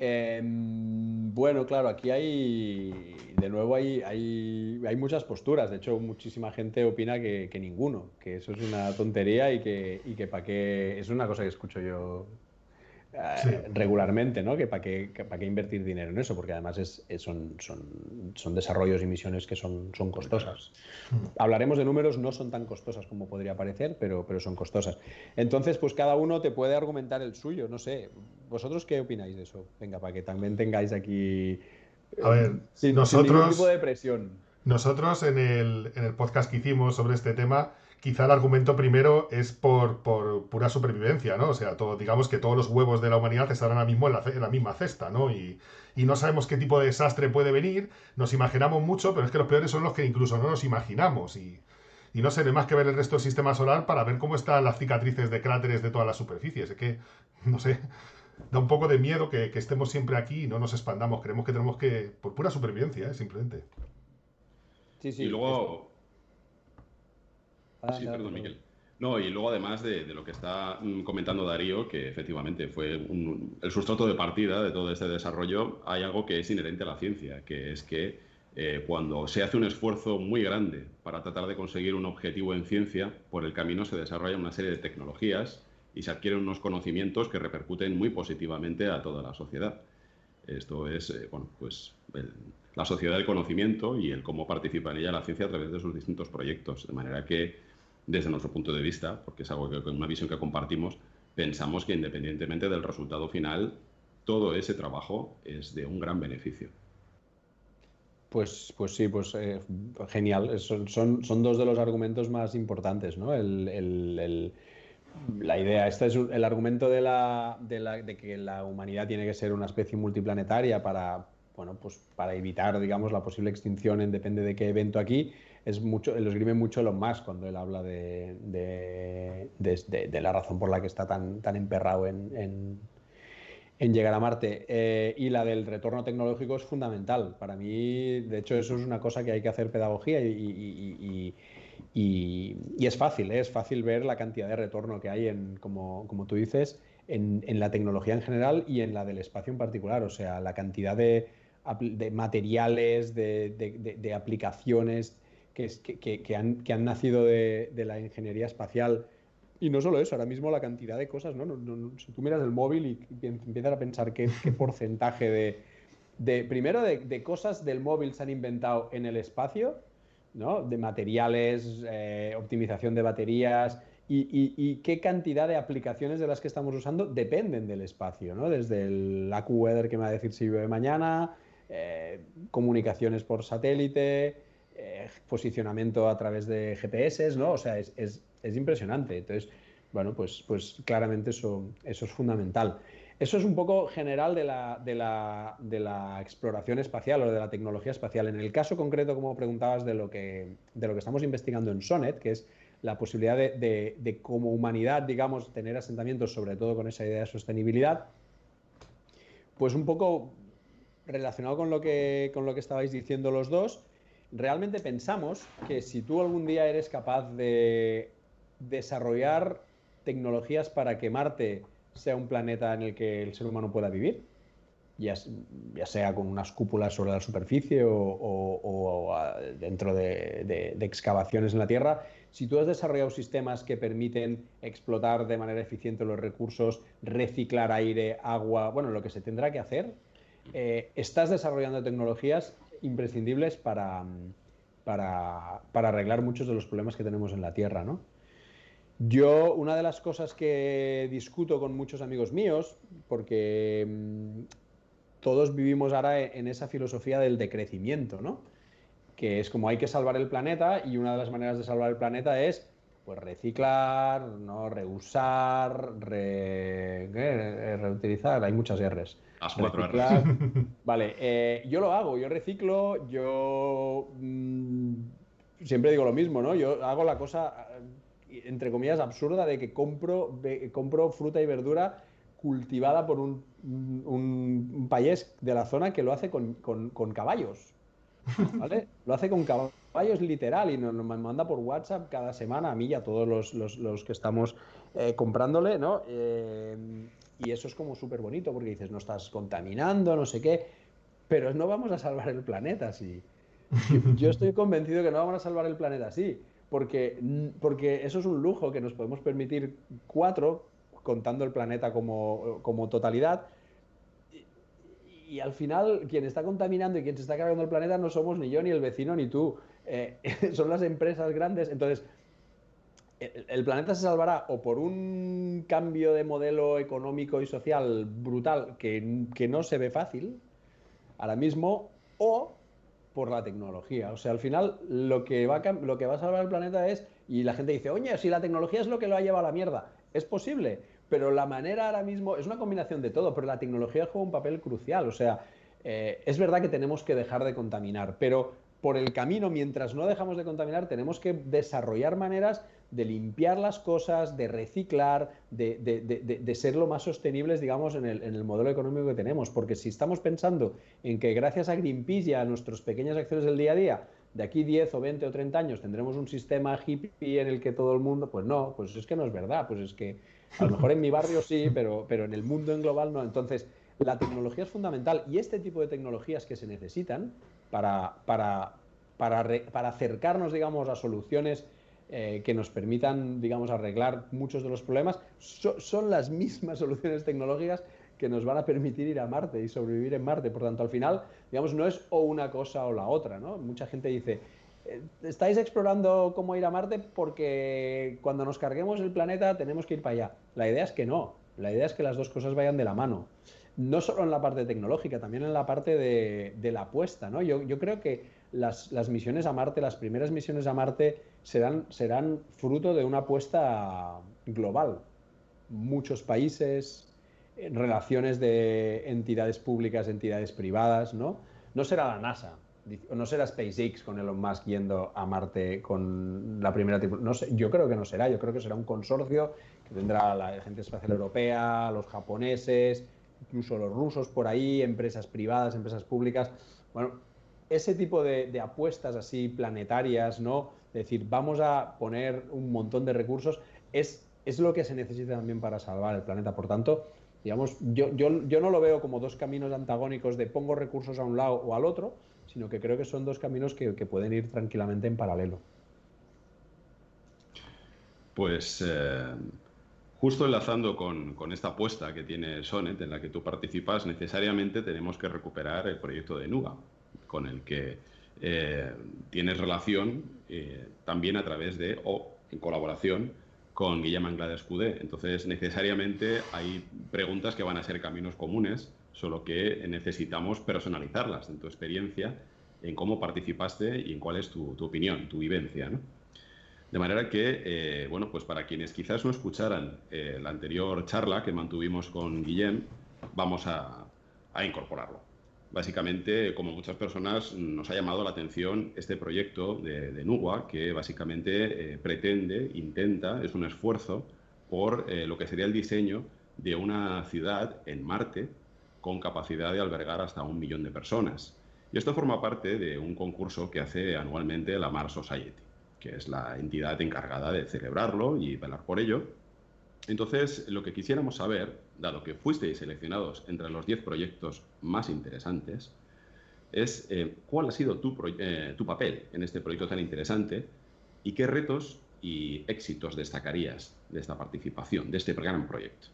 Bueno, claro, aquí de nuevo hay muchas posturas. De hecho, muchísima gente opina que ninguno, que eso es una tontería y que para qué, es una cosa que escucho yo Sí. regularmente, ¿no? Que para qué invertir dinero en eso, porque además son desarrollos y misiones que son costosas. Hablaremos de números, no son tan costosas como podría parecer, pero son costosas. Entonces, pues cada uno te puede argumentar el suyo, no sé. ¿Vosotros qué opináis de eso? Venga, para que también tengáis aquí A ver, sin ningún tipo de presión. nosotros en el podcast que hicimos sobre este tema, quizá el argumento primero es por pura supervivencia, ¿no? O sea, digamos que todos los huevos de la humanidad estarán ahora mismo en la misma cesta, ¿no? Y no sabemos qué tipo de desastre puede venir, nos imaginamos mucho, pero es que los peores son los que incluso no nos imaginamos. Y no sé, no hay más que ver el resto del sistema solar para ver cómo están las cicatrices de cráteres de todas las superficies. Es que, no sé, da un poco de miedo que estemos siempre aquí y no nos expandamos. Creemos que tenemos que, por pura supervivencia, simplemente. Sí, Y sí. luego, sí, Adelante, adelante, perdón, perdón. Miquel. No, y luego además de lo que está comentando Darío, que efectivamente fue el sustrato de partida de todo este desarrollo, hay algo que es inherente a la ciencia, que es que cuando se hace un esfuerzo muy grande para tratar de conseguir un objetivo en ciencia, por el camino se desarrollan una serie de tecnologías y se adquieren unos conocimientos que repercuten muy positivamente a toda la sociedad. Esto es, bueno, pues la sociedad del conocimiento y el cómo participa en ella la ciencia a través de sus distintos proyectos. De manera que, desde nuestro punto de vista, porque es algo una visión que compartimos, pensamos que independientemente del resultado final, todo ese trabajo es de un gran beneficio. Pues sí, genial. Son dos de los argumentos más importantes, ¿no? La idea, este es el argumento de que la humanidad tiene que ser una especie multiplanetaria bueno, pues para evitar, digamos, la posible extinción en depende de qué evento aquí. Lo esgrime mucho Elon Musk cuando él habla de la razón por la que está tan emperrado en llegar a Marte. Y la del retorno tecnológico es fundamental. Para mí, de hecho, eso es una cosa que hay que hacer pedagogía y es fácil ver la cantidad de retorno que hay como tú dices, en la tecnología en general y en la del espacio en particular. O sea, la cantidad de materiales, de aplicaciones que han nacido de la ingeniería espacial. Y no solo eso, ahora mismo la cantidad de cosas, ¿no? Si tú miras el móvil y empiezas a pensar qué porcentaje primero de cosas del móvil se han inventado en el espacio, ¿no? De materiales, optimización de baterías y qué cantidad de aplicaciones de las que estamos usando dependen del espacio, ¿no? Desde el AccuWeather que me va a decir si llueve mañana, comunicaciones por satélite, posicionamiento a través de GPS, ¿no? O sea, es impresionante. Entonces, bueno, pues claramente eso es fundamental. Eso es un poco general de la exploración espacial o de la tecnología espacial. En el caso concreto, como preguntabas, de lo que estamos investigando en SONET, que es la posibilidad de como humanidad, digamos, tener asentamientos, sobre todo con esa idea de sostenibilidad, pues un poco relacionado con lo que estabais diciendo los dos, realmente pensamos que si tú algún día eres capaz de desarrollar tecnologías para que Marte sea un planeta en el que el ser humano pueda vivir, ya sea con unas cúpulas sobre la superficie o dentro de excavaciones en la Tierra, si tú has desarrollado sistemas que permiten explotar de manera eficiente los recursos, reciclar aire, agua, bueno, lo que se tendrá que hacer, estás desarrollando tecnologías imprescindibles para arreglar muchos de los problemas que tenemos en la Tierra, ¿no? Yo, una de las cosas que discuto con muchos amigos míos, porque todos vivimos ahora en esa filosofía del decrecimiento, ¿no? que es como hay que salvar el planeta y una de las maneras de salvar el planeta es pues reciclar, ¿no? Reusar, reutilizar, hay muchas R's. Las 4 Rs. Reciclar. Vale, yo lo hago, yo reciclo, siempre digo lo mismo, ¿no? Yo hago la cosa, entre comillas, absurda de que compro fruta y verdura cultivada por un payés de la zona que lo hace con caballos, ¿vale? Lo hace con caballos literal y nos manda por WhatsApp cada semana a mí y a todos los que estamos comprándole, ¿no? Y eso es como súper bonito porque dices, no estás contaminando, no sé qué, pero no vamos a salvar el planeta así. Yo estoy convencido que no vamos a salvar el planeta así, porque eso es un lujo que nos podemos permitir 4, contando el planeta como totalidad, y al final quien está contaminando y quien se está cargando el planeta no somos ni yo, ni el vecino, ni tú. Son las empresas grandes. Entonces, el planeta se salvará o por un cambio de modelo económico y social brutal que no se ve fácil ahora mismo, o por la tecnología. O sea, al final lo que va a salvar el planeta es, y la gente dice, oye, si la tecnología es lo que lo ha llevado a la mierda, es posible, pero la manera ahora mismo es una combinación de todo, pero la tecnología juega un papel crucial. O sea, es verdad que tenemos que dejar de contaminar, pero por el camino, mientras no dejamos de contaminar, tenemos que desarrollar maneras de limpiar las cosas, de reciclar, de ser lo más sostenibles, digamos, en el modelo económico que tenemos. Porque si estamos pensando en que gracias a Greenpeace y a nuestras pequeñas acciones del día a día, de aquí 10 o 20 o 30 años tendremos un sistema hippie en el que todo el mundo, pues no, pues es que no es verdad, pues es que a lo mejor en mi barrio sí, pero en el mundo en global no. Entonces, la tecnología es fundamental y este tipo de tecnologías que se necesitan para acercarnos, digamos, a soluciones que nos permitan, digamos, arreglar muchos de los problemas, son las mismas soluciones tecnológicas que nos van a permitir ir a Marte y sobrevivir en Marte. Por tanto, al final, digamos, no es o una cosa o la otra, ¿no? Mucha gente dice, estáis explorando cómo ir a Marte porque cuando nos carguemos el planeta tenemos que ir para allá. La idea es que no. La idea es que las dos cosas vayan de la mano. No solo en la parte tecnológica, también en la parte de la apuesta, ¿no? Yo creo que las misiones a Marte, las primeras misiones a Marte, serán fruto de una apuesta global. Muchos países, relaciones de entidades públicas, entidades privadas, ¿no? No será la NASA, no será SpaceX con Elon Musk yendo a Marte con la primera tripulación. No sé, yo creo que no será, yo creo que será un consorcio que tendrá la Agencia Espacial Europea, los japoneses, incluso los rusos por ahí, empresas privadas, empresas públicas. Bueno, ese tipo de apuestas así planetarias, ¿no? Es decir, vamos a poner un montón de recursos, es lo que se necesita también para salvar el planeta. Por tanto, digamos, yo no lo veo como dos caminos antagónicos de pongo recursos a un lado o al otro, sino que creo que son dos caminos que pueden ir tranquilamente en paralelo. Pues justo enlazando con esta apuesta que tiene Sonet, en la que tú participas, necesariamente tenemos que recuperar el proyecto de Nuga, con el que tienes relación también a través de, o en colaboración, con Guillem Anglada Escudé. Entonces, necesariamente hay preguntas que van a ser caminos comunes, solo que necesitamos personalizarlas en tu experiencia, en cómo participaste y en cuál es tu opinión, tu vivencia, ¿no? De manera que, bueno, pues para quienes quizás no escucharan la anterior charla que mantuvimos con Guillem, vamos a incorporarlo. Básicamente, como muchas personas, nos ha llamado la atención este proyecto de Nuga, que básicamente pretende, intenta, es un esfuerzo por lo que sería el diseño de una ciudad en Marte con capacidad de albergar hasta 1 millón de personas. Y esto forma parte de un concurso que hace anualmente la Mars Society, que es la entidad encargada de celebrarlo y velar por ello. Entonces, lo que quisiéramos saber, dado que fuisteis seleccionados entre los 10 proyectos más interesantes, es cuál ha sido tu papel en este proyecto tan interesante y qué retos y éxitos destacarías de esta participación, de este gran proyecto.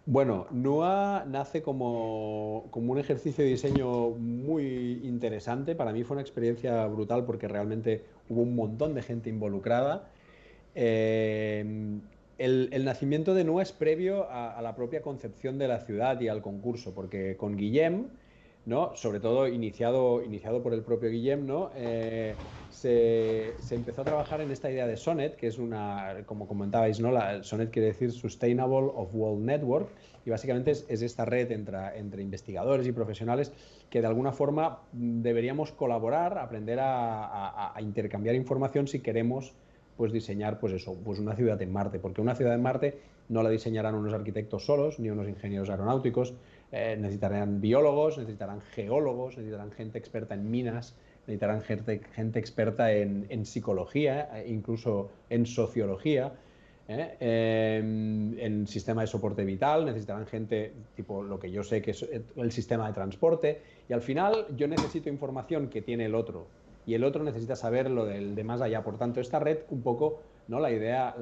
Bueno, NUA nace como un ejercicio de diseño muy interesante. Para mí fue una experiencia brutal porque realmente hubo un montón de gente involucrada. El nacimiento de NUA es previo a la propia concepción de la ciudad y al concurso, porque con Guillem ¿no? Sobre todo iniciado por el propio Guillem, ¿no? Se empezó a trabajar en esta idea de SONET, que es una, como comentabais, ¿no? SONET quiere decir Sustainable of World Network, y básicamente es esta red entre investigadores y profesionales que de alguna forma deberíamos colaborar, aprender a intercambiar información si queremos pues diseñar pues eso, pues una ciudad en Marte, porque una ciudad en Marte no la diseñarán unos arquitectos solos, ni unos ingenieros aeronáuticos, necesitarán biólogos, necesitarán geólogos, necesitarán gente experta en minas, necesitarán gente experta en psicología, incluso en sociología, en sistema de soporte vital, necesitarán gente tipo lo que yo sé que es el sistema de transporte, y al final yo necesito información que tiene el otro, y el otro necesita saber lo del de más allá. Por tanto, esta red un poco, ¿no? La idea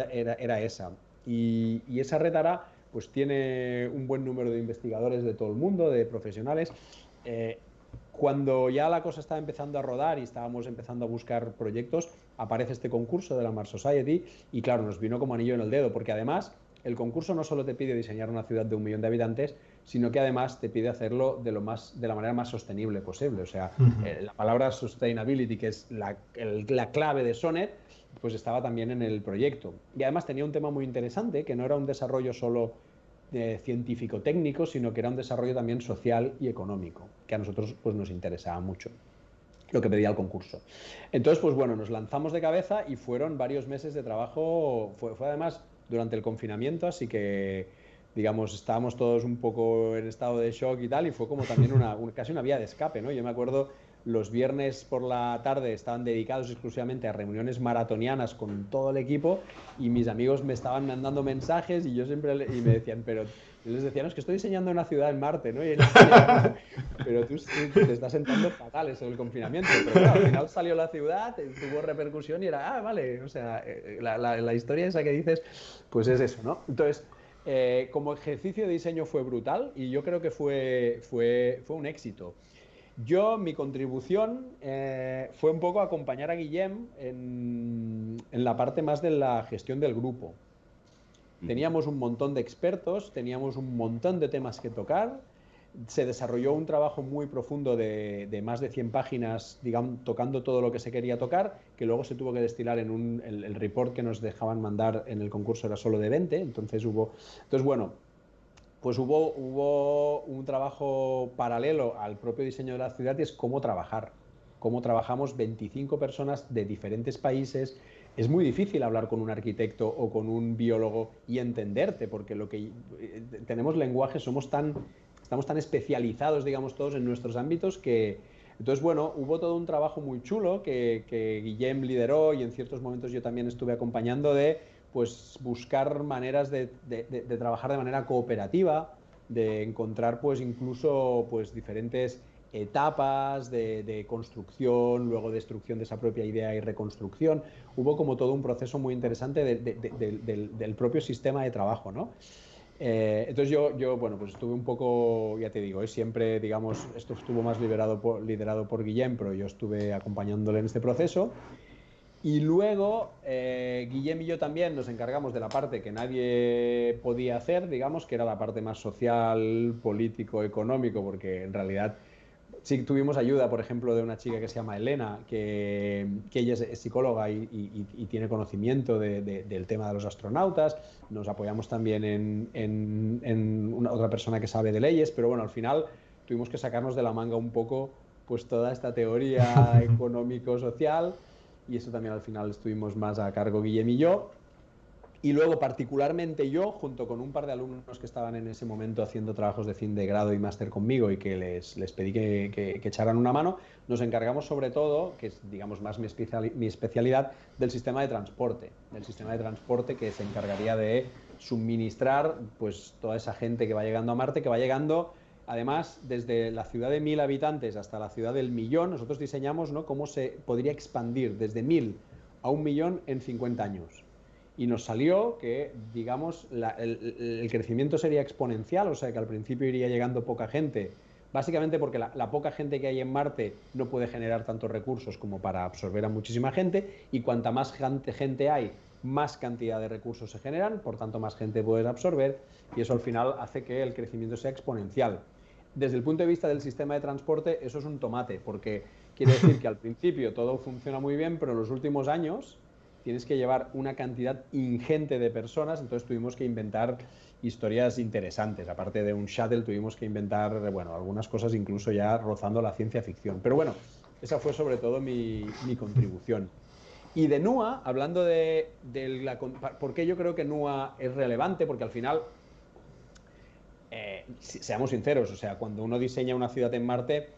era esa. Y esa red ahora pues tiene un buen número de investigadores de todo el mundo, de profesionales. Cuando ya la cosa estaba empezando a rodar y estábamos empezando a buscar proyectos, aparece este concurso de la Mars Society y claro, nos vino como anillo en el dedo, porque además el concurso no solo te pide diseñar una ciudad de 1 millón de habitantes, sino que además te pide hacerlo de la manera más sostenible posible. O sea, la palabra sustainability, que es la clave de Sonet, pues estaba también en el proyecto. Y además tenía un tema muy interesante, que no era un desarrollo solo científico-técnico, sino que era un desarrollo también social y económico, que a nosotros pues, nos interesaba mucho lo que pedía el concurso. Entonces, pues bueno, nos lanzamos de cabeza y fueron varios meses de trabajo, fue además durante el confinamiento, así que, digamos, estábamos todos un poco en estado de shock y tal, y fue como también casi una vía de escape, ¿no? Yo me acuerdo, los viernes por la tarde estaban dedicados exclusivamente a reuniones maratonianas con todo el equipo y mis amigos me estaban mandando mensajes y yo siempre y me decían, pero yo les decía, no, es que estoy diseñando una ciudad en Marte, ¿no? Y ellos decían, pero tú te estás sentando fatal eso del confinamiento. Pero claro, al final salió la ciudad, tuvo repercusión y era, vale, o sea, la historia esa que dices, pues es eso, ¿no? Entonces, como ejercicio de diseño fue brutal y yo creo que fue un éxito. Mi contribución fue un poco acompañar a Guillem en la parte más de la gestión del grupo. Teníamos un montón de expertos, teníamos un montón de temas que tocar, se desarrolló un trabajo muy profundo de más de 100 páginas, digamos, tocando todo lo que se quería tocar, que luego se tuvo que destilar en el report que nos dejaban mandar en el concurso era solo de 20, entonces bueno, pues hubo un trabajo paralelo al propio diseño de la ciudad y es cómo trabajar. Cómo trabajamos 25 personas de diferentes países. Es muy difícil hablar con un arquitecto o con un biólogo y entenderte, porque tenemos lenguaje, estamos tan especializados, digamos, todos en nuestros ámbitos que... Entonces, bueno, hubo todo un trabajo muy chulo que Guillem lideró y en ciertos momentos yo también estuve acompañando pues buscar maneras de trabajar de manera cooperativa, de encontrar pues incluso pues diferentes etapas de construcción, luego destrucción de esa propia idea y reconstrucción. Hubo como todo un proceso muy interesante del propio sistema de trabajo, ¿no? Entonces yo, bueno, pues estuve un poco, ya te digo, siempre, digamos, esto estuvo más liderado por Guillem, pero yo estuve acompañándole en este proceso. Y luego, Guillem y yo también nos encargamos de la parte que nadie podía hacer, digamos, que era la parte más social, político, económico, porque en realidad sí tuvimos ayuda, por ejemplo, de una chica que se llama Elena, que ella es psicóloga y tiene conocimiento del tema de los astronautas. Nos apoyamos también en otra persona que sabe de leyes, pero bueno, al final tuvimos que sacarnos de la manga un poco pues toda esta teoría económico-social. Y eso también al final estuvimos más a cargo Guillem y yo. Y luego particularmente yo, junto con un par de alumnos que estaban en ese momento haciendo trabajos de fin de grado y máster conmigo y que les pedí que echaran una mano, nos encargamos sobre todo, que es digamos más mi especialidad, del sistema de transporte. Del sistema de transporte que se encargaría de suministrar pues toda esa gente que va llegando a Marte, que va llegando... Además, desde la ciudad de 1000 habitantes hasta la ciudad del millón, nosotros diseñamos, ¿no?, cómo se podría expandir desde 1000 a 1 millón en 50 años. Y nos salió que, digamos, el crecimiento sería exponencial, o sea que al principio iría llegando poca gente, básicamente porque la poca gente que hay en Marte no puede generar tantos recursos como para absorber a muchísima gente, y cuanta más gente hay, más cantidad de recursos se generan, por tanto más gente puedes absorber, y eso al final hace que el crecimiento sea exponencial. desde el punto de vista del sistema de transporte, eso es un tomate, porque quiere decir que al principio todo funciona muy bien, pero en los últimos años tienes que llevar una cantidad ingente de personas, entonces tuvimos que inventar historias interesantes. Aparte de un shuttle, tuvimos que inventar, bueno, algunas cosas incluso ya rozando la ciencia ficción. Pero bueno, esa fue sobre todo mi contribución. Y de NUA, hablando ¿por qué yo creo que NUA es relevante? Porque al final, seamos sinceros, o sea, cuando uno diseña una ciudad en Marte,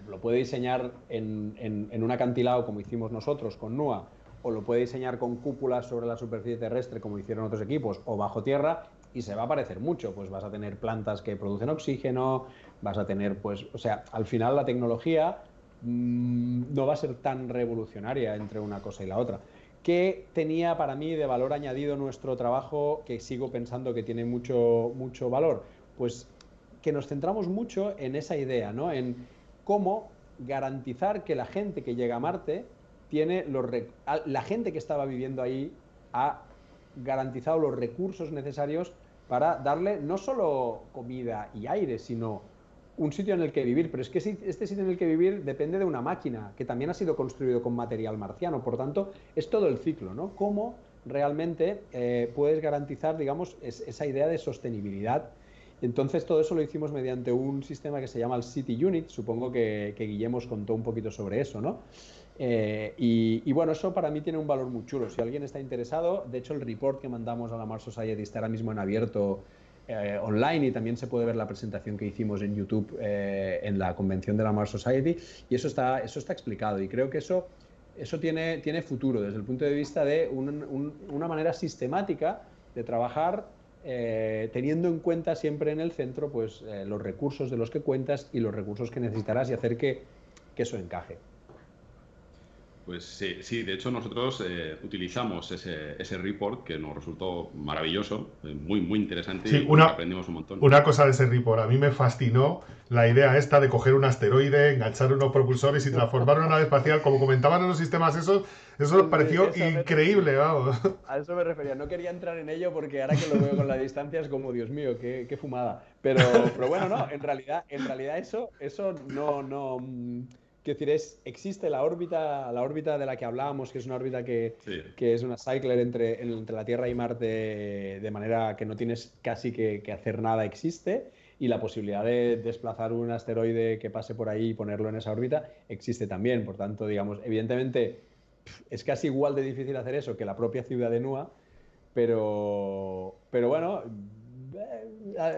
lo puede diseñar en un acantilado como hicimos nosotros con NUA, o lo puede diseñar con cúpulas sobre la superficie terrestre como hicieron otros equipos, o bajo tierra, y se va a parecer mucho. Pues vas a tener plantas que producen oxígeno, vas a tener, pues, o sea, al final la tecnología no va a ser tan revolucionaria entre una cosa y la otra. ¿Qué tenía para mí de valor añadido nuestro trabajo, que sigo pensando que tiene mucho, mucho valor? Pues que nos centramos mucho en esa idea, ¿no? En cómo garantizar que la gente que llega a Marte tiene la gente que estaba viviendo ahí ha garantizado los recursos necesarios para darle no solo comida y aire, sino un sitio en el que vivir. Pero es que este sitio en el que vivir depende de una máquina que también ha sido construido con material marciano. Por tanto, es todo el ciclo, ¿no? Cómo realmente puedes garantizar, digamos, esa idea de sostenibilidad. Entonces, todo eso lo hicimos mediante un sistema que se llama el City Unit. Supongo que Guillermo os contó un poquito sobre eso, ¿no? Y bueno, eso para mí tiene un valor muy chulo. Si alguien está interesado, de hecho el report que mandamos a la Mars Society está ahora mismo en abierto online, y también se puede ver la presentación que hicimos en YouTube en la convención de la Mars Society, y eso está explicado, y creo que eso tiene futuro desde el punto de vista de una manera sistemática de trabajar, teniendo en cuenta siempre en el centro, pues, los recursos de los que cuentas y los recursos que necesitarás, y hacer que eso encaje. Pues sí, de hecho nosotros utilizamos ese report que nos resultó maravilloso, muy, muy interesante, Sí, y aprendimos un montón. una cosa de ese report. A mí me fascinó la idea esta de coger un asteroide, enganchar unos propulsores y transformar una nave espacial, como comentaban en los sistemas esos. Eso me pareció increíble, vamos. A eso me refería. No quería entrar en ello porque ahora que lo veo con la distancia es como, Dios mío, qué fumada. Pero bueno, no, en realidad eso no. Quiero decir, existe la órbita de la que hablábamos, que es una órbita que es una cycler entre la Tierra y Marte, de manera que no tienes casi que hacer nada, existe. Y la posibilidad de desplazar un asteroide que pase por ahí y ponerlo en esa órbita existe también. Por tanto, digamos, evidentemente es casi igual de difícil hacer eso que la propia ciudad de NUA, pero bueno,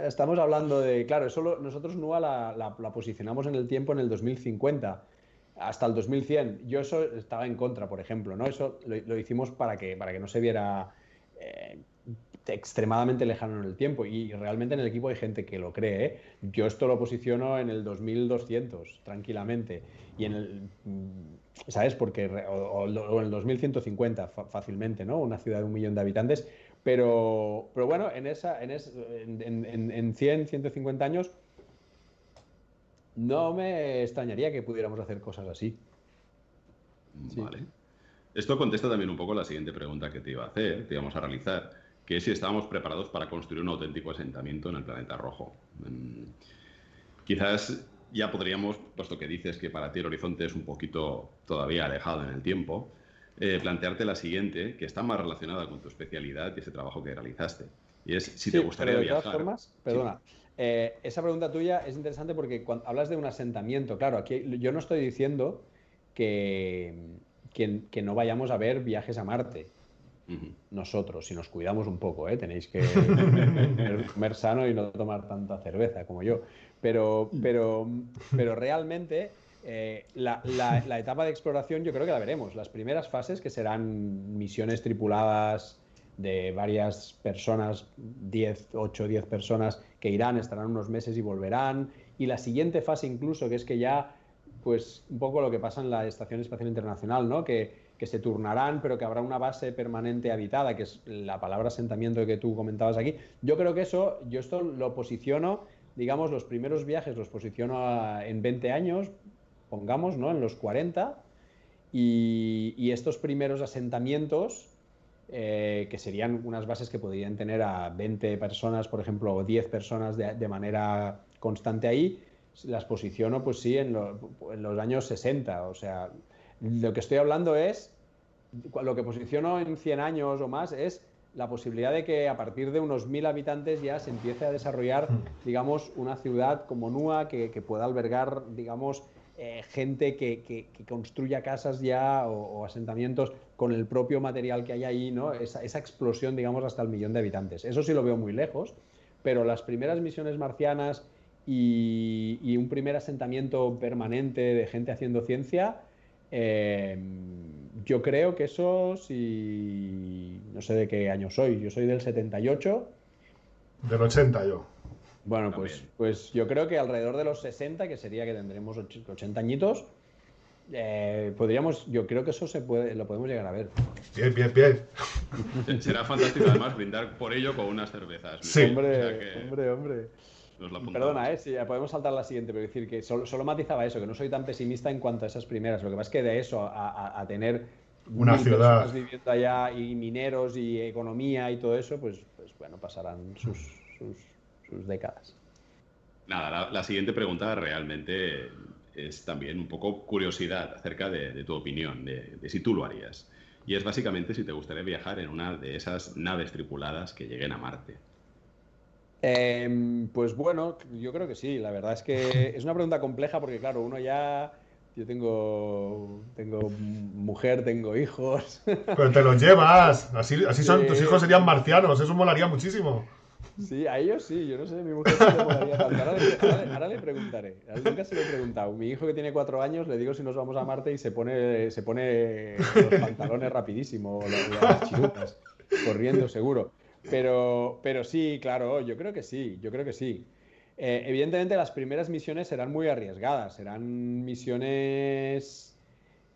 estamos hablando de, claro, nosotros NUA la posicionamos en el tiempo en el 2050 hasta el 2100. Yo eso estaba en contra, por ejemplo, ¿no? Eso lo hicimos para que no se viera extremadamente lejano en el tiempo, y realmente en el equipo hay gente que lo cree, ¿eh? Yo esto lo posiciono en el 2200 tranquilamente, y ¿sabes? Porque o en el 2150 fácilmente, ¿no? Una ciudad de 1 millón de habitantes, pero bueno, en 100, 150 años no me extrañaría que pudiéramos hacer cosas así. Vale. Sí. Esto contesta también un poco la siguiente pregunta que te iba a hacer, te íbamos a realizar, que es si estábamos preparados para construir un auténtico asentamiento en el planeta rojo. Quizás ya podríamos, puesto que dices que para ti el horizonte es un poquito todavía alejado en el tiempo, plantearte la siguiente, que está más relacionada con tu especialidad y ese trabajo que realizaste. Y es si te gustaría pero de viajar. Todas formas, perdona, esa pregunta tuya es interesante porque cuando hablas de un asentamiento, claro, aquí yo no estoy diciendo que no vayamos a ver viajes a Marte. Nosotros, si nos cuidamos un poco, tenéis que comer sano y no tomar tanta cerveza como yo. Pero realmente la etapa de exploración yo creo que la veremos. Las primeras fases, que serán misiones tripuladas de varias personas, 8 o 10 personas que irán, estarán unos meses y volverán. Y la siguiente fase incluso, que es que ya, pues un poco lo que pasa en la Estación Espacial Internacional, ¿no? Que se turnarán, pero que habrá una base permanente habitada, que es la palabra asentamiento que tú comentabas aquí. Yo creo que yo esto lo posiciono, digamos, los primeros viajes los posiciono en 20 años, pongamos, ¿no? En los 40, y estos primeros asentamientos, que serían unas bases que podrían tener a 20 personas, por ejemplo, o 10 personas de manera constante ahí, las posiciono, pues sí, en los años 60. O sea, lo que estoy hablando es, lo que posiciono en 100 años o más es la posibilidad de que a partir de unos 1000 habitantes ya se empiece a desarrollar, digamos, una ciudad como Nua que pueda albergar, digamos, gente que construya casas ya o asentamientos con el propio material que hay ahí, ¿no? Esa explosión, digamos, hasta el 1.000.000 de habitantes. Eso sí lo veo muy lejos, pero las primeras misiones marcianas y un primer asentamiento permanente de gente haciendo ciencia, yo creo que eso, si no sé de qué año soy, yo soy del 78. Del 80 yo. Bueno, pues yo creo que alrededor de los 60, que sería que tendremos 80 añitos, yo creo que eso lo podemos llegar a ver. Bien, bien, bien. Será fantástico además brindar por ello con unas cervezas. Sí. Hombre. Nos la Perdona, sí, podemos saltar a la siguiente, pero decir que solo matizaba eso, que no soy tan pesimista en cuanto a esas primeras. Lo que pasa es que de eso a tener una ciudad personas viviendo allá y mineros y economía y todo eso, pues bueno, pasarán sus décadas. Nada, la siguiente pregunta realmente es también un poco curiosidad acerca de tu opinión, de si tú lo harías. Y es básicamente si te gustaría viajar en una de esas naves tripuladas que lleguen a Marte. Pues bueno, yo creo que sí. La verdad es que es una pregunta compleja porque, claro, yo tengo mujer, tengo hijos. Pero te los llevas. Así son, tus hijos serían Sí. marcianos. Eso molaría muchísimo. Sí, a ellos sí, yo no sé, mi mujer sí le molaría tanto. Ahora le preguntaré. Nunca se lo he preguntado. Mi hijo que tiene 4 años, le digo si nos vamos a Marte y se pone los pantalones rapidísimo, las chirutas, corriendo seguro. Pero sí, claro, yo creo que sí. Evidentemente las primeras misiones serán muy arriesgadas, serán misiones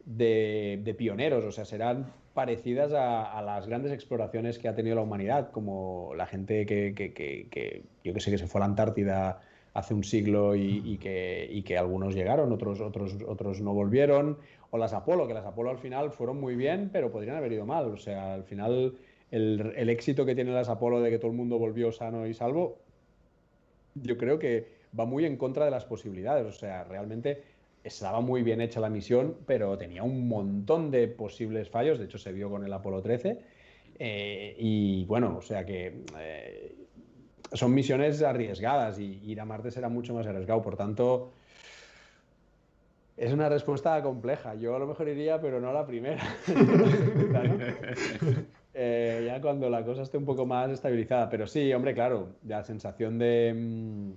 de pioneros, o sea, serán parecidas a las grandes exploraciones que ha tenido la humanidad, como la gente que yo que sé, que se fue a la Antártida hace un siglo y que algunos llegaron, otros no volvieron, o las Apolo, que las Apolo al final fueron muy bien, pero podrían haber ido mal, o sea, al final el éxito que tienen las Apolo de que todo el mundo volvió sano y salvo, yo creo que va muy en contra de las posibilidades, o sea, realmente estaba muy bien hecha la misión, pero tenía un montón de posibles fallos, de hecho se vio con el Apolo 13, y bueno, o sea que son misiones arriesgadas y ir a Marte será mucho más arriesgado, por tanto, es una respuesta compleja. Yo a lo mejor iría, pero no a la primera. Ya cuando la cosa esté un poco más estabilizada. Pero sí, hombre, claro, la sensación de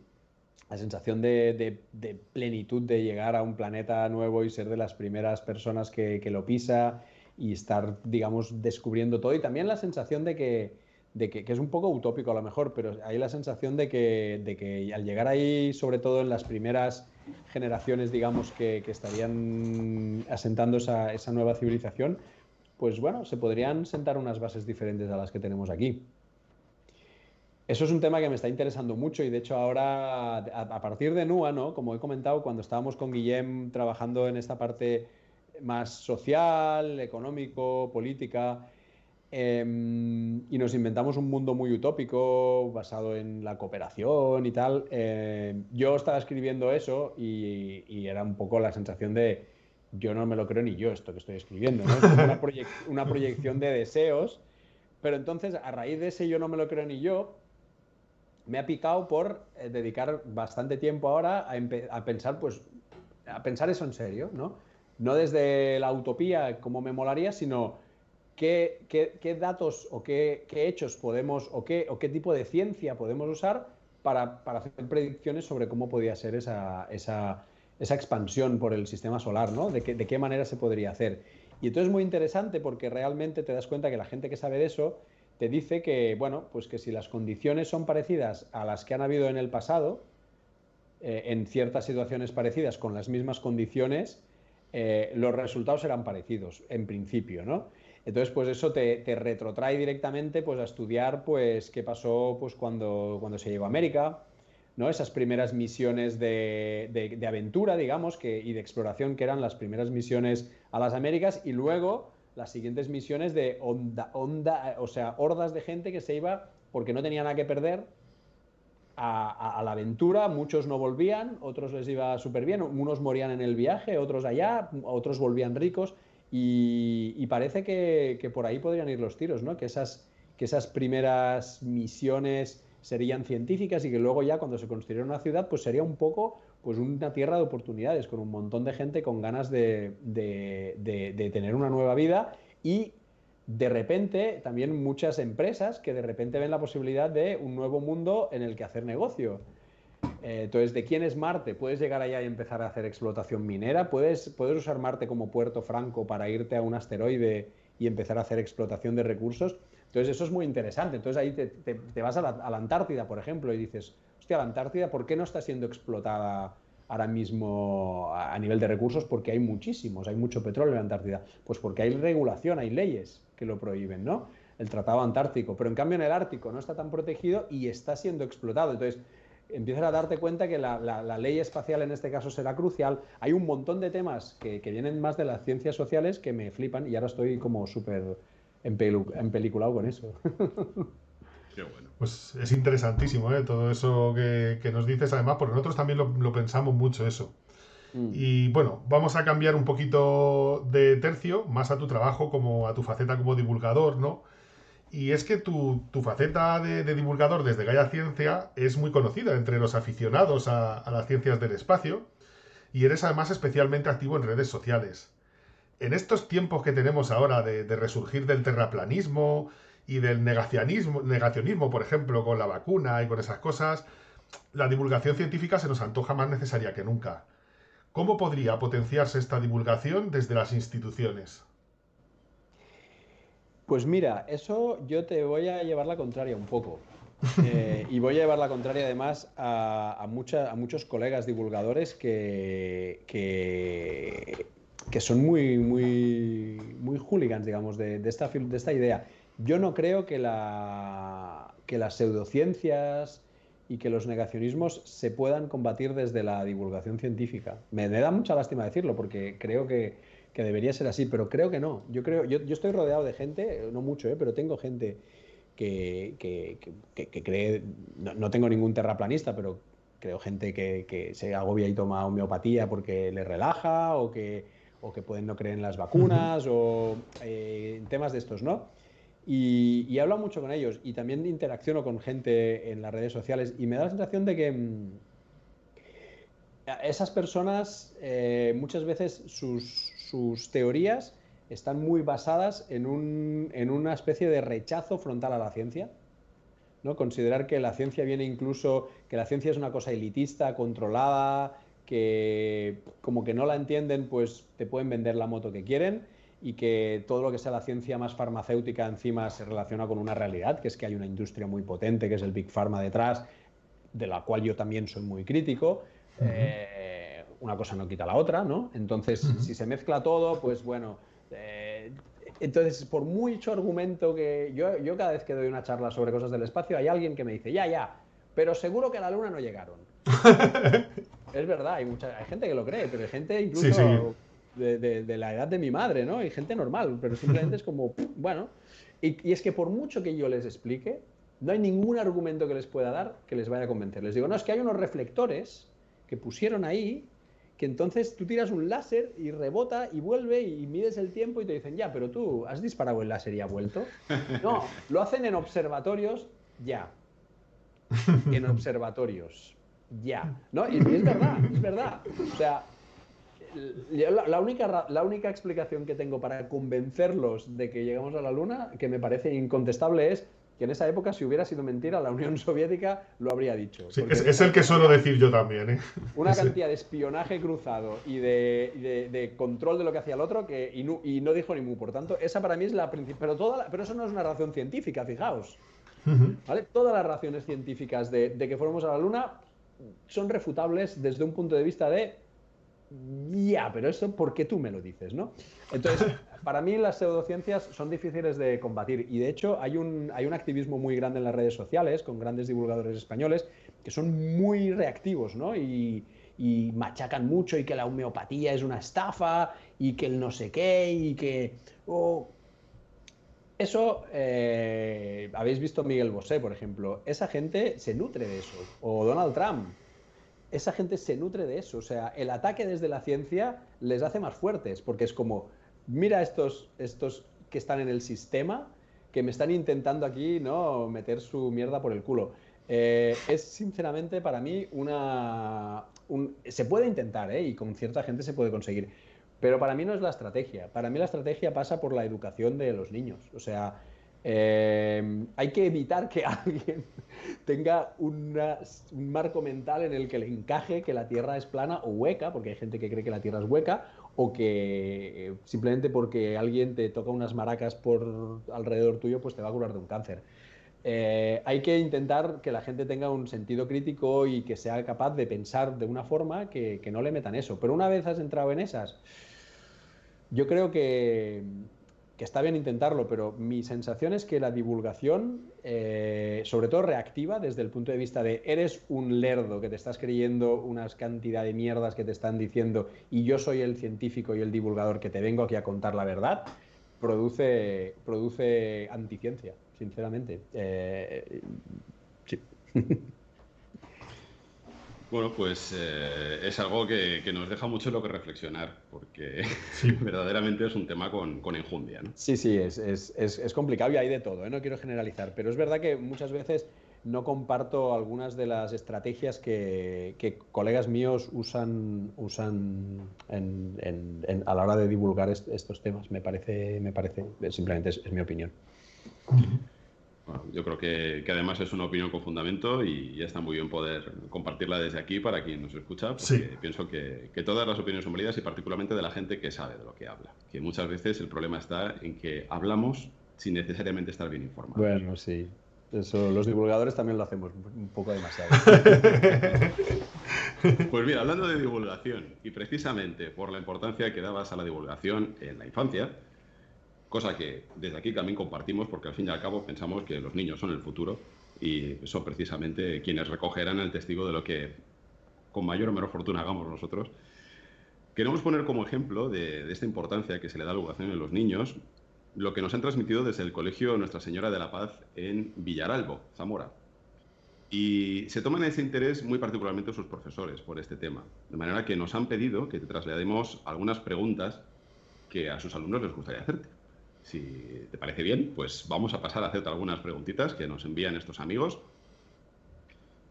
plenitud de llegar a un planeta nuevo y ser de las primeras personas que lo pisa y estar, digamos, descubriendo todo. Y también la sensación de que es un poco utópico a lo mejor, pero hay la sensación de que al llegar ahí, sobre todo en las primeras generaciones, digamos, que estarían asentando esa nueva civilización, pues bueno, se podrían sentar unas bases diferentes a las que tenemos aquí. Eso es un tema que me está interesando mucho y de hecho ahora, a partir de NUA, ¿no? Como he comentado, cuando estábamos con Guillem trabajando en esta parte más social, económico, política, y nos inventamos un mundo muy utópico basado en la cooperación y tal, yo estaba escribiendo eso y era un poco la sensación de yo no me lo creo ni yo esto que estoy escribiendo, ¿no? Es como una proyección de deseos, pero entonces a raíz de ese yo no me lo creo ni yo, me ha picado por dedicar bastante tiempo ahora a pensar, pues, a pensar eso en serio, ¿no? No desde la utopía, como me molaría, sino qué datos o qué hechos podemos o qué tipo de ciencia podemos usar para hacer predicciones sobre cómo podía ser esa expansión por el sistema solar, ¿no? De qué manera se podría hacer. Y entonces es muy interesante porque realmente te das cuenta que la gente que sabe de eso te dice que, bueno, pues que si las condiciones son parecidas a las que han habido en el pasado, en ciertas situaciones parecidas con las mismas condiciones, los resultados serán parecidos, en principio, ¿no? Entonces, pues eso te retrotrae directamente pues, a estudiar pues, qué pasó cuando se llegó a América, ¿no? Esas primeras misiones de aventura, digamos, y de exploración, que eran las primeras misiones a las Américas, y luego las siguientes misiones de o sea, hordas de gente que se iba porque no tenía nada que perder a la aventura, muchos no volvían, otros les iba súper bien, unos morían en el viaje, otros allá, otros volvían ricos, y parece que por ahí podrían ir los tiros, ¿no? Que esas primeras misiones serían científicas y que luego ya cuando se construyera una ciudad pues sería un poco pues una tierra de oportunidades con un montón de gente con ganas de tener una nueva vida y de repente también muchas empresas que de repente ven la posibilidad de un nuevo mundo en el que hacer negocio. Entonces, ¿de quién es Marte? Puedes llegar allá y empezar a hacer explotación minera, puedes usar Marte como puerto franco para irte a un asteroide y empezar a hacer explotación de recursos. Entonces, eso es muy interesante. Entonces, ahí te vas a la Antártida, por ejemplo, y dices, hostia, la Antártida, ¿por qué no está siendo explotada ahora mismo a nivel de recursos? Porque hay muchísimos, hay mucho petróleo en la Antártida. Pues porque hay regulación, hay leyes que lo prohíben, ¿no? El Tratado Antártico. Pero en cambio en el Ártico no está tan protegido y está siendo explotado. Entonces, empiezas a darte cuenta que la ley espacial en este caso será crucial. Hay un montón de temas que vienen más de las ciencias sociales que me flipan y ahora estoy como súper empeliculado con eso. Qué bueno. Pues es interesantísimo, ¿eh? Todo eso que nos dices, además, porque nosotros también lo pensamos mucho eso. Y bueno, vamos a cambiar un poquito de tercio, más a tu trabajo, como a tu faceta como divulgador, ¿no? Y es que tu faceta de divulgador desde Gaia Ciencia es muy conocida entre los aficionados a las ciencias del espacio y eres además especialmente activo en redes sociales. En estos tiempos que tenemos ahora de resurgir del terraplanismo y del negacionismo, por ejemplo, con la vacuna y con esas cosas, la divulgación científica se nos antoja más necesaria que nunca. ¿Cómo podría potenciarse esta divulgación desde las instituciones? Pues mira, eso yo te voy a llevar la contraria un poco. Y voy a llevar la contraria además a muchos colegas divulgadores que son muy hooligans, digamos, de esta idea. Yo no creo que las pseudociencias y que los negacionismos se puedan combatir desde la divulgación científica. Me da mucha lástima decirlo porque creo que debería ser así, pero creo que no. Yo estoy rodeado de gente, no mucho, pero tengo gente que cree, no tengo ningún terraplanista, pero creo gente que se agobia y toma homeopatía porque le relaja o que pueden no creer en las vacunas o temas de estos, ¿no? Y hablo mucho con ellos y también interacciono con gente en las redes sociales y me da la sensación de que esas personas muchas veces sus teorías están muy basadas en una especie de rechazo frontal a la ciencia, ¿no? Considerar que la ciencia viene incluso, que la ciencia es una cosa elitista, controlada, que como que no la entienden, pues te pueden vender la moto que quieren y que todo lo que sea la ciencia más farmacéutica encima se relaciona con una realidad, que es que hay una industria muy potente, que es el Big Pharma detrás, de la cual yo también soy muy crítico. Una cosa no quita la otra, ¿no? Entonces, si se mezcla todo, pues bueno... entonces, por mucho argumento que... Yo cada vez que doy una charla sobre cosas del espacio, hay alguien que me dice, ya, pero seguro que a la Luna no llegaron. Es verdad, hay gente que lo cree, pero hay gente incluso... Sí. De la edad de mi madre, ¿no? Hay gente normal, pero simplemente es como, bueno... Y es que por mucho que yo les explique, no hay ningún argumento que les pueda dar que les vaya a convencer. Les digo, no, es que hay unos reflectores que pusieron ahí, que entonces tú tiras un láser y rebota y vuelve y mides el tiempo y te dicen, ya, pero tú has disparado el láser y ha vuelto. No, lo hacen en observatorios, ya. En observatorios, ya. ¿No? Y es verdad. O sea, la única explicación que tengo para convencerlos de que llegamos a la Luna, que me parece incontestable, es que en esa época, si hubiera sido mentira, la Unión Soviética lo habría dicho. Sí, es el que suelo decir yo también, ¿eh? Una cantidad de espionaje cruzado y de control de lo que hacía el otro y no dijo ni mu. Por tanto, esa para mí es la principal. Pero eso no es una razón científica, fijaos. ¿Vale? Todas las razones científicas de que fuéramos a la Luna son refutables desde un punto de vista de pero eso porque tú me lo dices, ¿no? Entonces, para mí las pseudociencias son difíciles de combatir y de hecho hay un activismo muy grande en las redes sociales con grandes divulgadores españoles que son muy reactivos, ¿no? Y machacan mucho y que la homeopatía es una estafa y que el no sé qué y que... Eso, habéis visto Miguel Bosé, por ejemplo. Esa gente se nutre de eso. O Donald Trump. Esa gente se nutre de eso. O sea, el ataque desde la ciencia les hace más fuertes, porque es como, mira estos que están en el sistema, que me están intentando aquí, ¿no?, meter su mierda por el culo. Es sinceramente para mí se puede intentar, ¿eh? Y con cierta gente se puede conseguir. Pero para mí no es la estrategia. Para mí la estrategia pasa por la educación de los niños. O sea, hay que evitar que alguien tenga un marco mental en el que le encaje que la Tierra es plana o hueca, porque hay gente que cree que la Tierra es hueca, o que simplemente porque alguien te toca unas maracas por alrededor tuyo, pues te va a curar de un cáncer. Hay que intentar que la gente tenga un sentido crítico y que sea capaz de pensar de una forma que no le metan eso. Pero una vez has entrado en esas, yo creo que está bien intentarlo, pero mi sensación es que la divulgación, sobre todo reactiva, desde el punto de vista de eres un lerdo que te estás creyendo una cantidad de mierdas que te están diciendo y yo soy el científico y el divulgador que te vengo aquí a contar la verdad, produce anticiencia, sinceramente. Sí. Bueno, pues es algo que nos deja mucho lo que reflexionar, porque Sí. verdaderamente es un tema con enjundia, ¿no? Sí, sí, es complicado y hay de todo, ¿eh? No quiero generalizar, pero es verdad que muchas veces no comparto algunas de las estrategias que colegas míos usan a la hora de divulgar estos temas. Me parece, simplemente es mi opinión. Bueno, yo creo que además es una opinión con fundamento y está muy bien poder compartirla desde aquí para quien nos escucha, porque Sí. pienso que todas las opiniones son válidas y particularmente de la gente que sabe de lo que habla. Que muchas veces el problema está en que hablamos sin necesariamente estar bien informados. Bueno, sí. Eso, los divulgadores también lo hacemos un poco demasiado. Pues mira, hablando de divulgación y precisamente por la importancia que dabas a la divulgación en la infancia, cosa que desde aquí también compartimos porque al fin y al cabo pensamos que los niños son el futuro y son precisamente quienes recogerán el testigo de lo que con mayor o menor fortuna hagamos nosotros. Queremos poner como ejemplo de esta importancia que se le da a la educación en los niños lo que nos han transmitido desde el Colegio Nuestra Señora de la Paz en Villaralbo, Zamora. Y se toman ese interés muy particularmente sus profesores por este tema, de manera que nos han pedido que te traslademos algunas preguntas que a sus alumnos les gustaría hacerte. Si te parece bien, pues vamos a pasar a hacerte algunas preguntitas que nos envían estos amigos.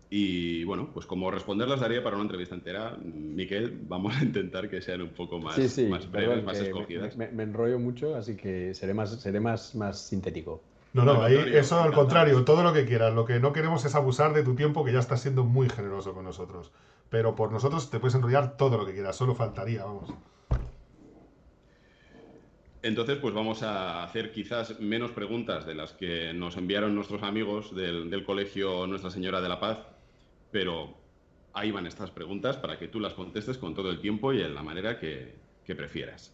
Y bueno, pues como responderlas daría para una entrevista entera, Miquel, vamos a intentar que sean un poco más, Sí, más breves, perdón, más que escogidas. me enrollo mucho, así que seré más sintético. No, Al ahí contrario, eso al encantados. contrario, todo lo que quieras. Lo que no queremos es abusar de tu tiempo, que ya estás siendo muy generoso con nosotros. Pero por nosotros te puedes enrollar todo lo que quieras, solo faltaría, vamos. Entonces, pues vamos a hacer quizás menos preguntas de las que nos enviaron nuestros amigos del Colegio Nuestra Señora de la Paz, pero ahí van estas preguntas para que tú las contestes con todo el tiempo y en la manera que prefieras.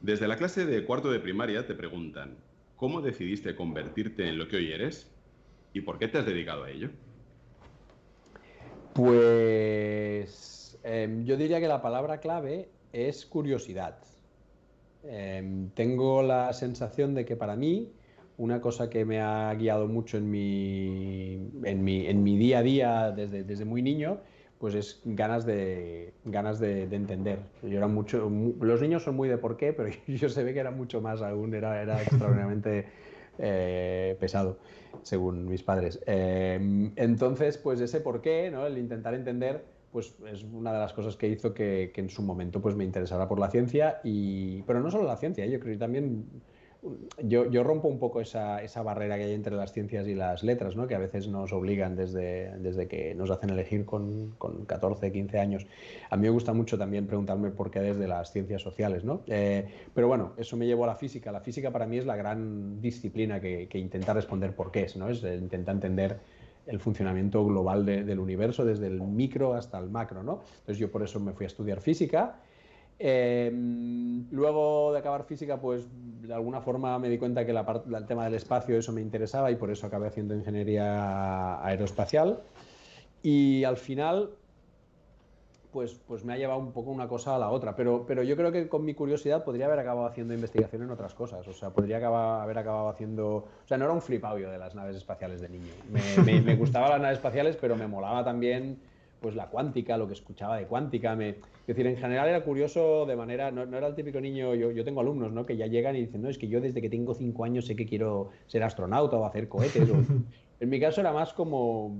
Desde la clase de cuarto de primaria te preguntan, ¿cómo decidiste convertirte en lo que hoy eres? ¿Y por qué te has dedicado a ello? Pues yo diría que la palabra clave es curiosidad. Tengo la sensación de que para mí una cosa que me ha guiado mucho en mi día a día desde muy niño, pues es ganas de entender. Yo era los niños son muy de por qué, pero yo se ve que era mucho más aún, era extraordinariamente pesado, según mis padres. Entonces, pues ese por qué, ¿no?, el intentar entender, pues es una de las cosas que hizo que en su momento pues me interesara por la ciencia, pero no solo la ciencia, yo creo que también yo rompo un poco esa barrera que hay entre las ciencias y las letras, ¿no?, que a veces nos obligan desde que nos hacen elegir con 14, 15 años. A mí me gusta mucho también preguntarme por qué desde las ciencias sociales, ¿no? Pero bueno, eso me llevó a la física. La física para mí es la gran disciplina que intenta responder por qué, ¿no? Es intenta entender el funcionamiento global del universo, desde el micro hasta el macro, ¿no? Entonces yo por eso me fui a estudiar física. Luego de acabar física, pues de alguna forma me di cuenta que el tema del espacio, eso me interesaba y por eso acabé haciendo ingeniería aeroespacial. Y al final, pues me ha llevado un poco una cosa a la otra. Pero yo creo que con mi curiosidad podría haber acabado haciendo investigación en otras cosas. O sea, podría haber acabado haciendo... O sea, no era un flipado yo de las naves espaciales de niño. Me gustaban las naves espaciales, pero me molaba también pues la cuántica, lo que escuchaba de cuántica. Es decir, en general era curioso de manera... No era el típico niño... Yo tengo alumnos, ¿no?, que ya llegan y dicen, no, es que yo desde que tengo 5 años sé que quiero ser astronauta o hacer cohetes. En mi caso era más como...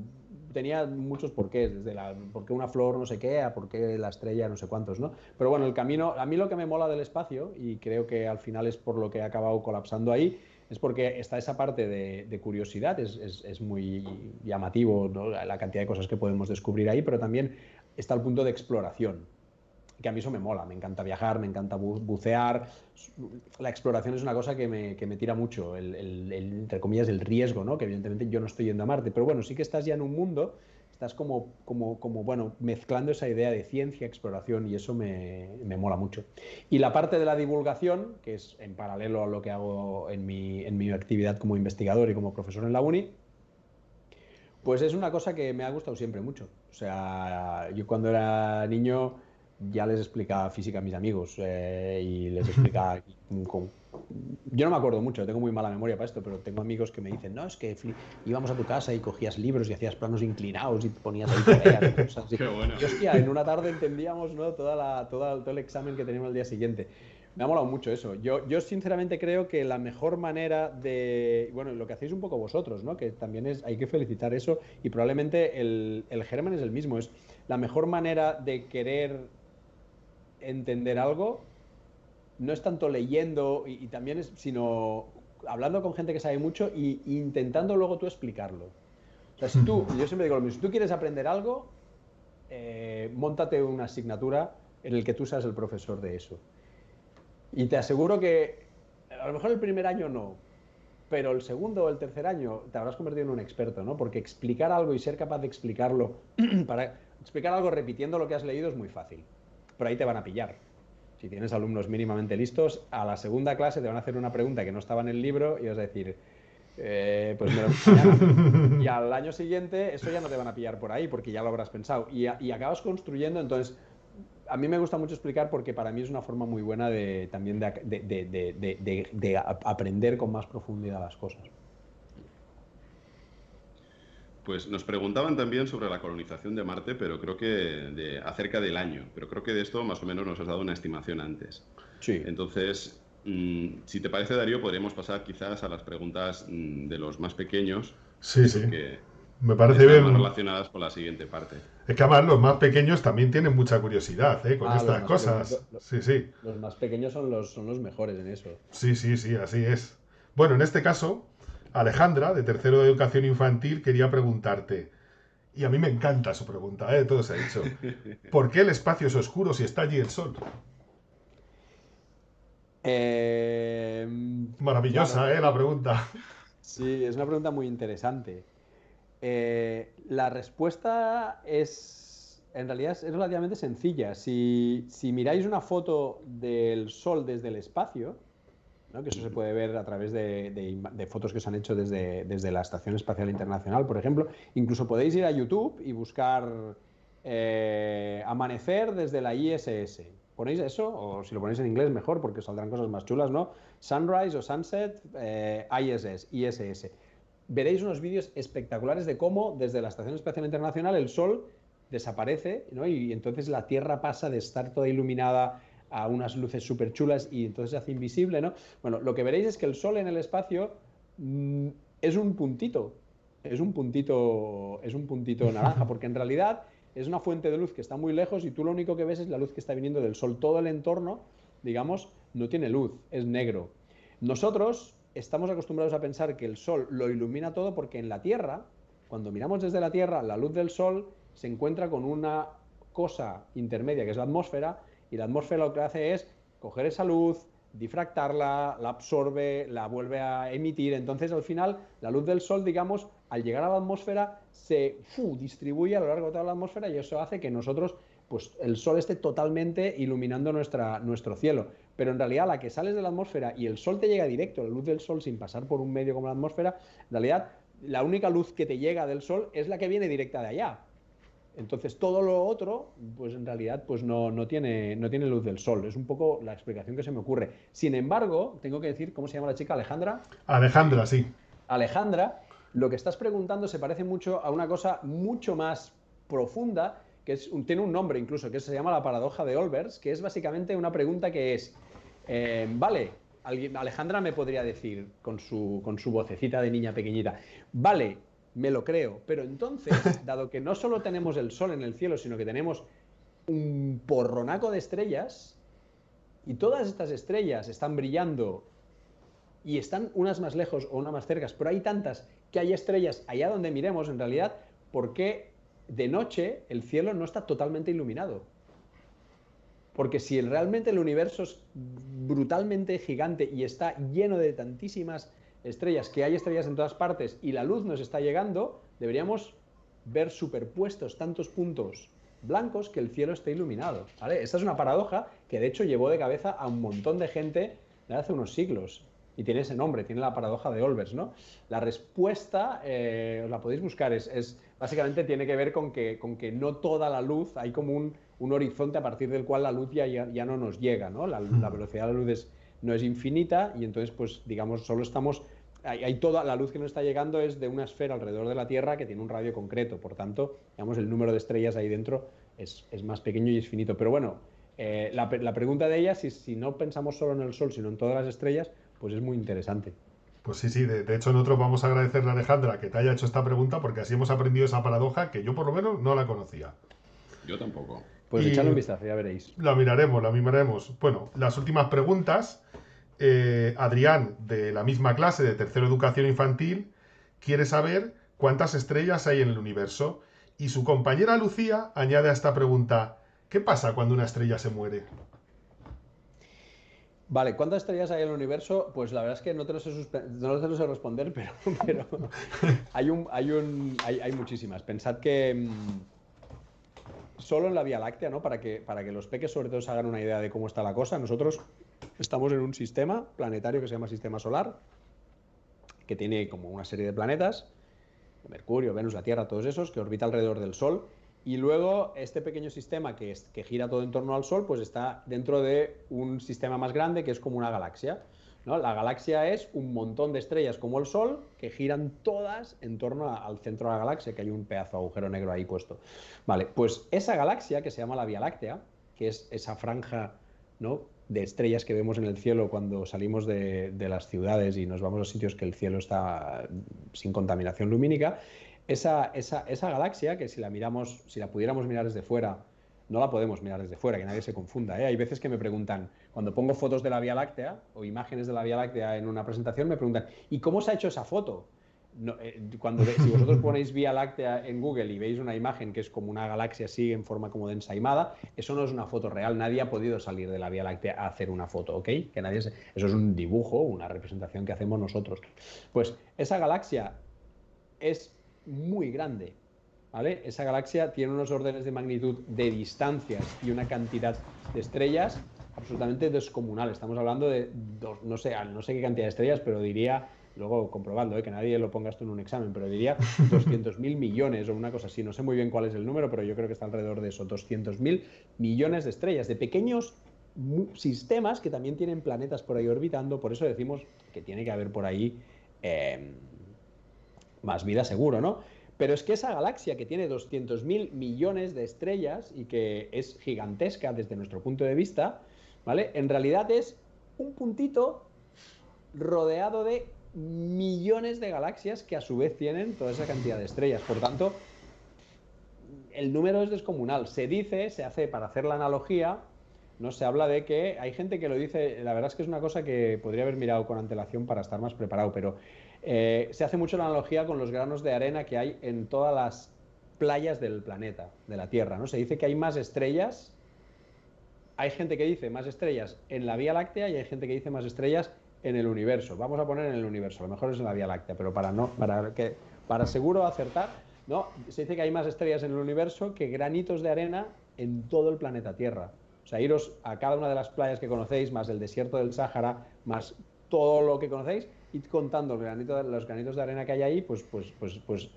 Tenía muchos porqués, desde por qué una flor no sé qué, a por qué la estrella no sé cuántos, ¿no? Pero bueno, el camino, a mí lo que me mola del espacio, y creo que al final es por lo que he acabado colapsando ahí, es porque está esa parte de curiosidad, es muy llamativo, ¿no?, la cantidad de cosas que podemos descubrir ahí, pero también está el punto de exploración, que a mí eso me mola, me encanta viajar, me encanta bucear. La exploración es una cosa que me tira mucho, entre comillas, el riesgo, ¿no?, que evidentemente yo no estoy yendo a Marte, pero bueno, sí que estás ya en un mundo, estás como bueno, mezclando esa idea de ciencia, exploración, y eso me mola mucho. Y la parte de la divulgación, que es en paralelo a lo que hago en mi actividad como investigador y como profesor en la uni, pues es una cosa que me ha gustado siempre mucho. O sea, yo cuando era niño ya les explicaba física a mis amigos, y les explicaba... Yo no me acuerdo mucho, tengo muy mala memoria para esto, pero tengo amigos que me dicen, no, es que íbamos a tu casa y cogías libros y hacías planos inclinados y te ponías ahí tareas y cosas así. Qué bueno. Y hostia, en una tarde entendíamos, ¿no?, todo el examen que teníamos el día siguiente. Me ha molado mucho eso. Yo sinceramente creo que la mejor manera de... Bueno, lo que hacéis un poco vosotros, ¿no?, que también hay que felicitar eso, y probablemente el germen es el mismo. Es la mejor manera de querer entender algo, no es tanto leyendo y también sino hablando con gente que sabe mucho e intentando luego tú explicarlo. O sea, yo siempre digo lo mismo, si tú quieres aprender algo, móntate una asignatura en el que tú seas el profesor de eso. Y te aseguro que a lo mejor el primer año no, pero el segundo o el tercer año te habrás convertido en un experto, ¿no? Porque explicar algo y ser capaz de explicarlo, para explicar algo repitiendo lo que has leído es muy fácil. Pero ahí te van a pillar. Si tienes alumnos mínimamente listos, a la segunda clase te van a hacer una pregunta que no estaba en el libro y vas a decir, pues me lo mañana. Y al año siguiente eso ya no te van a pillar por ahí porque ya lo habrás pensado. Y acabas construyendo. Entonces, a mí me gusta mucho explicar porque para mí es una forma muy buena también de aprender con más profundidad las cosas. Pues nos preguntaban también sobre la colonización de Marte, pero creo que acerca del año. Pero creo que de esto más o menos nos has dado una estimación antes. Sí. Entonces, si te parece, Darío, podríamos pasar quizás a las preguntas de los más pequeños. Sí, sí. Que me parece están bien. Más relacionadas con la siguiente parte. Es que además los más pequeños también tienen mucha curiosidad, con estas cosas. Sí. Los más pequeños son los mejores en eso. Sí, así es. Bueno, en este caso, Alejandra, de tercero de educación infantil, quería preguntarte, y a mí me encanta su pregunta, todo se ha dicho, ¿por qué el espacio es oscuro si está allí el sol? Maravillosa, claro, la pregunta. Sí, es una pregunta muy interesante. La respuesta en realidad es relativamente sencilla. Si miráis una foto del Sol desde el espacio, ¿no?, que eso se puede ver a través de fotos que se han hecho desde la Estación Espacial Internacional, por ejemplo, incluso podéis ir a YouTube y buscar amanecer desde la ISS. ¿Ponéis eso? O si lo ponéis en inglés mejor, porque saldrán cosas más chulas, ¿no? Sunrise o Sunset, ISS. Veréis unos vídeos espectaculares de cómo desde la Estación Espacial Internacional el Sol desaparece, ¿no?, y entonces la Tierra pasa de estar toda iluminada a unas luces súper chulas y entonces se hace invisible, ¿no? Bueno, lo que veréis es que el Sol en el espacio es un puntito naranja, porque en realidad es una fuente de luz que está muy lejos y tú lo único que ves es la luz que está viniendo del Sol. Todo el entorno, digamos, no tiene luz, es negro. Nosotros estamos acostumbrados a pensar que el Sol lo ilumina todo porque en la Tierra, cuando miramos desde la Tierra, la luz del Sol se encuentra con una cosa intermedia que es la atmósfera, y la atmósfera lo que hace es coger esa luz, difractarla, la absorbe, la vuelve a emitir. Entonces, al final, la luz del Sol, digamos, al llegar a la atmósfera, se distribuye a lo largo de toda la atmósfera y eso hace que nosotros, pues el Sol esté totalmente iluminando nuestro cielo. Pero en realidad, la que sales de la atmósfera y el Sol te llega directo, la luz del Sol, sin pasar por un medio como la atmósfera, en realidad, la única luz que te llega del Sol es la que viene directa de allá. Entonces todo lo otro, pues en realidad pues no tiene luz del sol. Es un poco la explicación que se me ocurre. Sin embargo, tengo que decir, ¿cómo se llama la chica? Alejandra. Alejandra, sí. Alejandra, lo que estás preguntando se parece mucho a una cosa mucho más profunda, que tiene un nombre incluso, que se llama la paradoja de Olbers, que es básicamente una pregunta que es, vale, Alejandra me podría decir con su vocecita de niña pequeñita, vale, me lo creo, pero entonces, dado que no solo tenemos el sol en el cielo, sino que tenemos un porronaco de estrellas, y todas estas estrellas están brillando y están unas más lejos o unas más cercas, pero hay tantas que hay estrellas allá donde miremos, en realidad, ¿por qué de noche el cielo no está totalmente iluminado? Porque si realmente el universo es brutalmente gigante y está lleno de tantísimas estrellas, que hay estrellas en todas partes y la luz nos está llegando, deberíamos ver superpuestos tantos puntos blancos que el cielo esté iluminado, ¿vale? Esta es una paradoja que de hecho llevó de cabeza a un montón de gente de hace unos siglos. Y tiene ese nombre, tiene la paradoja de Olbers, ¿no? La respuesta, os la podéis buscar, básicamente tiene que ver con que no toda la luz, hay como un horizonte a partir del cual la luz ya no nos llega, ¿no? La velocidad de la luz no es infinita y entonces, pues, digamos, solo estamos... Hay toda la luz que nos está llegando es de una esfera alrededor de la Tierra que tiene un radio concreto, por tanto, digamos, el número de estrellas ahí dentro es más pequeño y es finito. Pero bueno, la pregunta de ella, si no pensamos solo en el Sol, sino en todas las estrellas, pues es muy interesante. Pues sí, de hecho nosotros vamos a agradecerle a Alejandra que te haya hecho esta pregunta porque así hemos aprendido esa paradoja que yo por lo menos no la conocía. Yo tampoco. Pues echadle un vistazo, ya veréis. La miraremos. Bueno, las últimas preguntas. Adrián, de la misma clase de tercero educación infantil, quiere saber cuántas estrellas hay en el universo. Y su compañera Lucía añade a esta pregunta, ¿qué pasa cuando una estrella se muere? Vale, ¿cuántas estrellas hay en el universo? Pues la verdad es que no te lo sé responder, pero hay muchísimas. Pensad que solo en la Vía Láctea, ¿no? Para que los peques sobre todo se hagan una idea de cómo está la cosa, nosotros estamos en un sistema planetario que se llama Sistema Solar, que tiene como una serie de planetas, Mercurio, Venus, la Tierra, todos esos, que orbita alrededor del Sol. Y luego este pequeño sistema que gira todo en torno al Sol, pues está dentro de un sistema más grande que es como una galaxia, ¿no? La galaxia es un montón de estrellas como el Sol que giran todas en torno al centro de la galaxia, que hay un pedazo de agujero negro ahí puesto. Vale, pues esa galaxia que se llama la Vía Láctea, que es esa franja, ¿no?, de estrellas que vemos en el cielo cuando salimos de las ciudades y nos vamos a sitios que el cielo está sin contaminación lumínica. Esa galaxia, que si la pudiéramos mirar desde fuera, no la podemos mirar desde fuera, que nadie se confunda, ¿eh? Hay veces que me preguntan, cuando pongo fotos de la Vía Láctea o imágenes de la Vía Láctea en una presentación, me preguntan, ¿y cómo se ha hecho esa foto? No, si vosotros ponéis Vía Láctea en Google y veis una imagen que es como una galaxia así en forma como de ensaimada, eso no es una foto real, nadie ha podido salir de la Vía Láctea a hacer una foto, ¿ok? Eso es un dibujo, una representación que hacemos nosotros. Pues esa galaxia es muy grande, ¿vale? Esa galaxia tiene unos órdenes de magnitud de distancias y una cantidad de estrellas absolutamente descomunal. Estamos hablando de, no sé qué cantidad de estrellas, pero diría, luego comprobando, que nadie lo ponga esto en un examen, pero diría 200.000 millones o una cosa así. No sé muy bien cuál es el número, pero yo creo que está alrededor de eso, 200.000 millones de estrellas, de pequeños sistemas que también tienen planetas por ahí orbitando. Por eso decimos que tiene que haber por ahí más vida seguro, ¿no? Pero es que esa galaxia que tiene 200.000 millones de estrellas y que es gigantesca desde nuestro punto de vista, ¿vale? En realidad es un puntito rodeado de millones de galaxias que a su vez tienen toda esa cantidad de estrellas. Por tanto, el número es descomunal. Se hace para hacer la analogía, no se habla de que hay gente que lo dice, la verdad es que es una cosa que podría haber mirado con antelación para estar más preparado, pero se hace mucho la analogía con los granos de arena que hay en todas las playas del planeta, de la Tierra, ¿no? Se dice que hay más estrellas, hay gente que dice más estrellas en la Vía Láctea y hay gente que dice más estrellas en el universo. Vamos a poner en el universo, a lo mejor es en la Vía Láctea, pero para seguro acertar, ¿no? Se dice que hay más estrellas en el universo que granitos de arena en todo el planeta Tierra. O sea, iros a cada una de las playas que conocéis, más el desierto del Sáhara, más todo lo que conocéis, id contando los granitos de arena que hay ahí, pues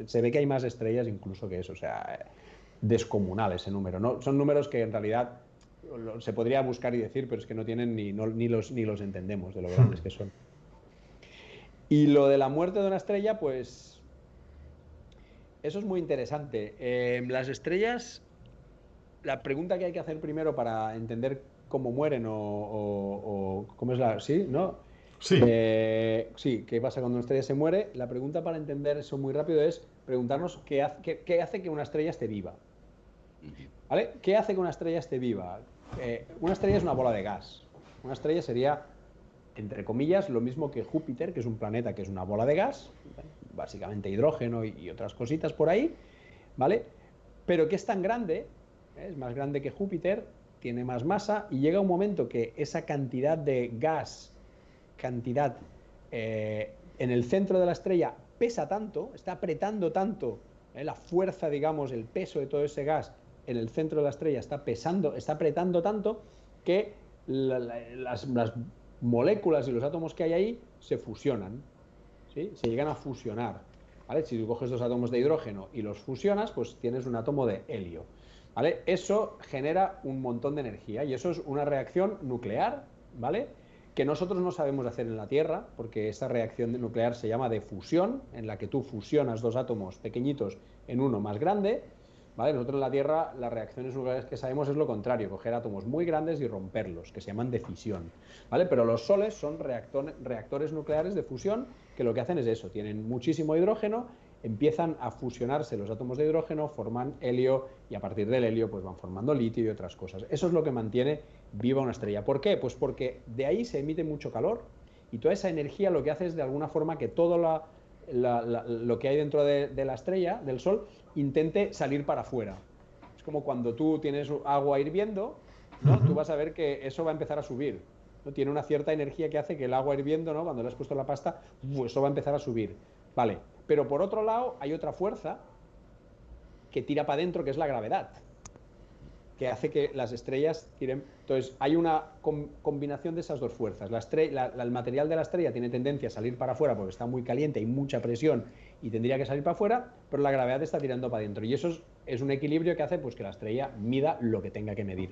se ve que hay más estrellas incluso que eso. O sea, descomunal ese número, ¿no? Son números que en realidad se podría buscar y decir, pero es que no tienen ni los entendemos de lo grandes que son. Y lo de la muerte de una estrella, pues eso es muy interesante. Las estrellas, la pregunta que hay que hacer primero para entender cómo mueren o cómo es la... ¿Sí? ¿No? Sí. Sí, ¿qué pasa cuando una estrella se muere? La pregunta para entender eso muy rápido es preguntarnos qué hace que una estrella esté viva. ¿Vale? ¿Qué hace que una estrella esté viva? Una estrella es una bola de gas. Una estrella sería, entre comillas, lo mismo que Júpiter, que es un planeta que es una bola de gas, básicamente hidrógeno y otras cositas por ahí, ¿vale? Pero que es tan grande, es más grande que Júpiter, tiene más masa y llega un momento que esa cantidad de gas, en el centro de la estrella pesa tanto, está apretando tanto, la fuerza, digamos, el peso de todo ese gas en el centro de la estrella está apretando tanto que las moléculas y los átomos que hay ahí se fusionan, ¿sí? Se llegan a fusionar, ¿vale? Si tú coges dos átomos de hidrógeno y los fusionas, pues tienes un átomo de helio, ¿vale? Eso genera un montón de energía y eso es una reacción nuclear, ¿vale? Que nosotros no sabemos hacer en la Tierra, porque esta reacción nuclear se llama de fusión, en la que tú fusionas dos átomos pequeñitos en uno más grande, ¿vale? Nosotros en la Tierra las reacciones nucleares que sabemos es lo contrario, coger átomos muy grandes y romperlos, que se llaman de fisión, ¿vale? Pero los soles son reactores nucleares de fusión que lo que hacen es eso, tienen muchísimo hidrógeno, empiezan a fusionarse los átomos de hidrógeno, forman helio y a partir del helio pues van formando litio y otras cosas. Eso es lo que mantiene viva una estrella. ¿Por qué? Pues porque de ahí se emite mucho calor y toda esa energía lo que hace es de alguna forma que todo lo que hay dentro de la estrella, del Sol, intente salir para afuera. Es como cuando tú tienes agua hirviendo, ¿no? Tú vas a ver que eso va a empezar a subir, ¿no? Tiene una cierta energía que hace que el agua hirviendo, ¿no? Cuando le has puesto la pasta, eso va a empezar a subir. Vale, pero por otro lado hay otra fuerza que tira para adentro, que es la gravedad, que hace que las estrellas tiren. Entonces hay una combinación de esas dos fuerzas. El material de la estrella tiene tendencia a salir para afuera porque está muy caliente, hay mucha presión y tendría que salir para afuera, pero la gravedad está tirando para adentro y eso es un equilibrio que hace pues que la estrella mida lo que tenga que medir,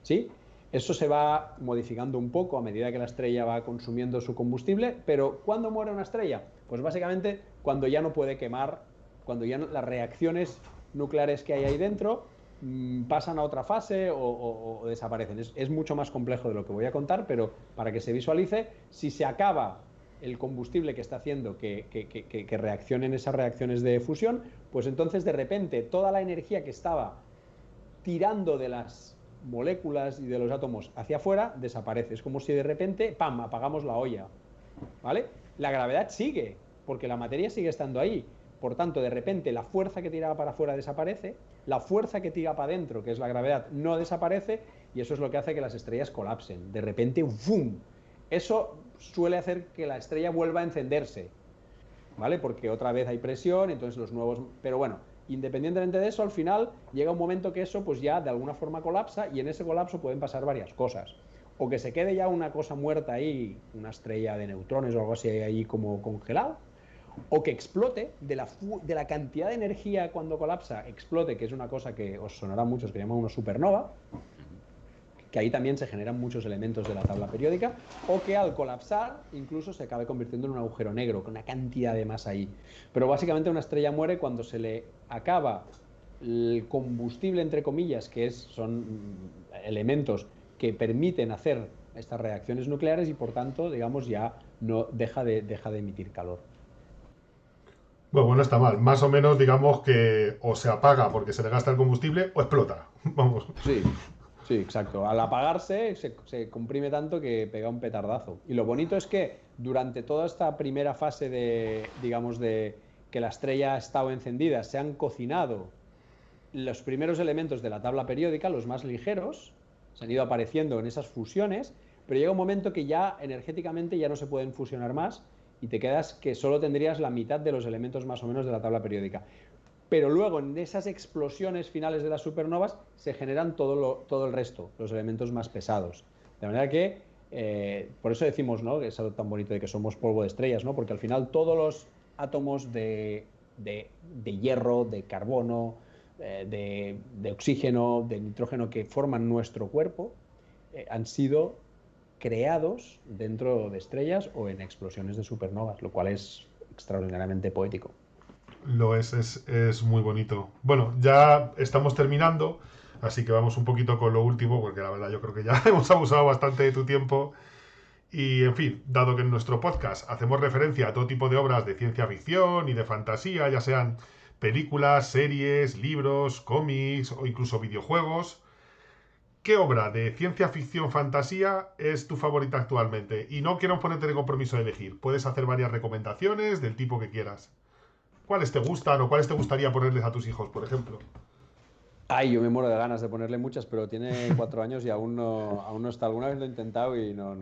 ¿sí? Eso se va modificando un poco a medida que la estrella va consumiendo su combustible, pero ¿cuándo muere una estrella? Pues básicamente cuando ya no puede quemar, cuando ya las reacciones nucleares que hay ahí dentro pasan a otra fase o desaparecen. Es mucho más complejo de lo que voy a contar, pero para que se visualice, si se acaba el combustible que está haciendo que reaccionen esas reacciones de fusión, pues entonces de repente toda la energía que estaba tirando de las moléculas y de los átomos hacia afuera desaparece. Es como si de repente, ¡pam!, apagamos la olla, ¿vale? La gravedad sigue, porque la materia sigue estando ahí. Por tanto, de repente la fuerza que tiraba para afuera desaparece, la fuerza que tira para adentro, que es la gravedad, no desaparece, y eso es lo que hace que las estrellas colapsen. De repente, ¡bum! Eso suele hacer que la estrella vuelva a encenderse, ¿vale? Porque otra vez hay presión, entonces los nuevos... Pero bueno, independientemente de eso, al final llega un momento que eso pues ya de alguna forma colapsa y en ese colapso pueden pasar varias cosas. O que se quede ya una cosa muerta ahí, una estrella de neutrones o algo así ahí como congelado, o que explote de la cantidad de energía cuando colapsa, explote, que es una cosa que os sonará a muchos, que llaman una supernova, que ahí también se generan muchos elementos de la tabla periódica, o que al colapsar incluso se acabe convirtiendo en un agujero negro, con una cantidad de masa ahí. Pero básicamente una estrella muere cuando se le acaba el combustible, entre comillas, que son elementos que permiten hacer estas reacciones nucleares y por tanto, digamos, ya no deja de emitir calor. Bueno, no está mal. Más o menos, digamos que o se apaga porque se le gasta el combustible o explota. Vamos. Sí, exacto. Al apagarse se comprime tanto que pega un petardazo. Y lo bonito es que durante toda esta primera fase de que la estrella ha estado encendida, se han cocinado los primeros elementos de la tabla periódica, los más ligeros, se han ido apareciendo en esas fusiones, pero llega un momento que ya energéticamente ya no se pueden fusionar más y te quedas que solo tendrías la mitad de los elementos más o menos de la tabla periódica. Pero luego en esas explosiones finales de las supernovas se generan todo el resto, los elementos más pesados. De manera que, por eso decimos, ¿no?, que es algo tan bonito de que somos polvo de estrellas, ¿no?, porque al final todos los átomos de hierro, de carbono, de oxígeno, de nitrógeno que forman nuestro cuerpo, han sido creados dentro de estrellas o en explosiones de supernovas, lo cual es extraordinariamente poético. Lo es muy bonito. Bueno, ya estamos terminando, así que vamos un poquito con lo último, porque la verdad yo creo que ya hemos abusado bastante de tu tiempo. Y, en fin, dado que en nuestro podcast hacemos referencia a todo tipo de obras de ciencia ficción y de fantasía, ya sean películas, series, libros, cómics o incluso videojuegos, ¿qué obra de ciencia ficción fantasía es tu favorita actualmente? Y no quiero ponerte de compromiso de elegir. Puedes hacer varias recomendaciones del tipo que quieras. ¿Cuáles te gustan o cuáles te gustaría ponerles a tus hijos, por ejemplo? Ay, yo me muero de ganas de ponerle muchas, pero tiene 4 años y aún no está. Alguna vez lo he intentado y no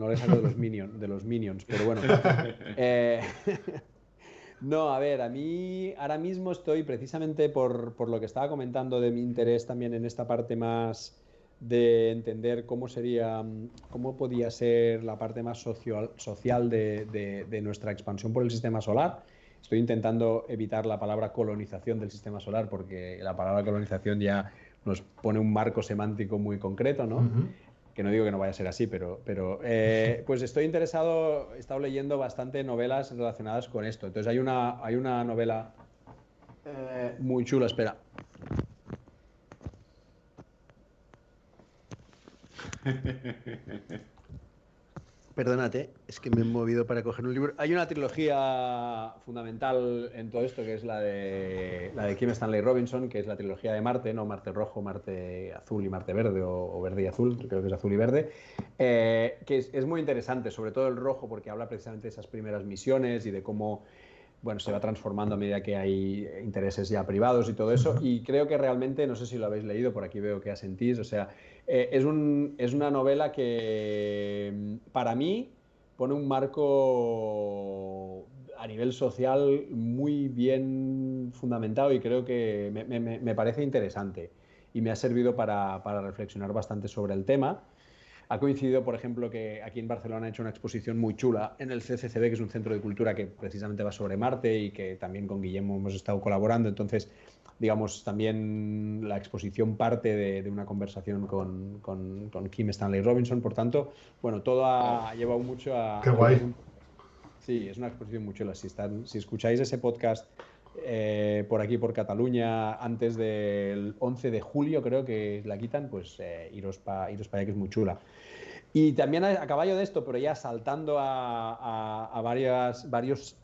le saco de los Minions, pero bueno. Eh, no, a ver, a mí ahora mismo estoy precisamente por lo que estaba comentando de mi interés también en esta parte más de entender cómo podía ser la parte más social de nuestra expansión por el sistema solar. Estoy intentando evitar la palabra colonización del sistema solar porque la palabra colonización ya nos pone un marco semántico muy concreto, ¿no? Que no digo que no vaya a ser así, pero pues estoy interesado, he estado leyendo bastante novelas relacionadas con esto. Entonces hay una novela muy chula, espera. Perdónate, es que me he movido para coger un libro. Hay una trilogía fundamental en todo esto, que es la de Kim Stanley Robinson, que es la trilogía de Marte, ¿no? Marte rojo, Marte azul y Marte verde, o verde y azul, creo que es azul y verde, que es muy interesante, sobre todo el rojo, porque habla precisamente de esas primeras misiones y de cómo se va transformando a medida que hay intereses ya privados y todo eso. Y creo que realmente, no sé si lo habéis leído, por aquí veo que asentís, o sea, es una novela que para mí pone un marco a nivel social muy bien fundamentado y creo que me parece interesante y me ha servido para reflexionar bastante sobre el tema. Ha coincidido, por ejemplo, que aquí en Barcelona ha hecho una exposición muy chula en el CCCB, que es un centro de cultura que precisamente va sobre Marte y que también con Guillermo hemos estado colaborando. Entonces, digamos, también la exposición parte de una conversación con Kim Stanley Robinson. Por tanto, bueno, todo ha llevado mucho a... ¡Qué guay! Sí, es una exposición muy chula. Si escucháis ese podcast por aquí, por Cataluña, antes del 11 de julio, creo que la quitan, pues iros para allá, que es muy chula. Y también a caballo de esto, pero ya saltando a varios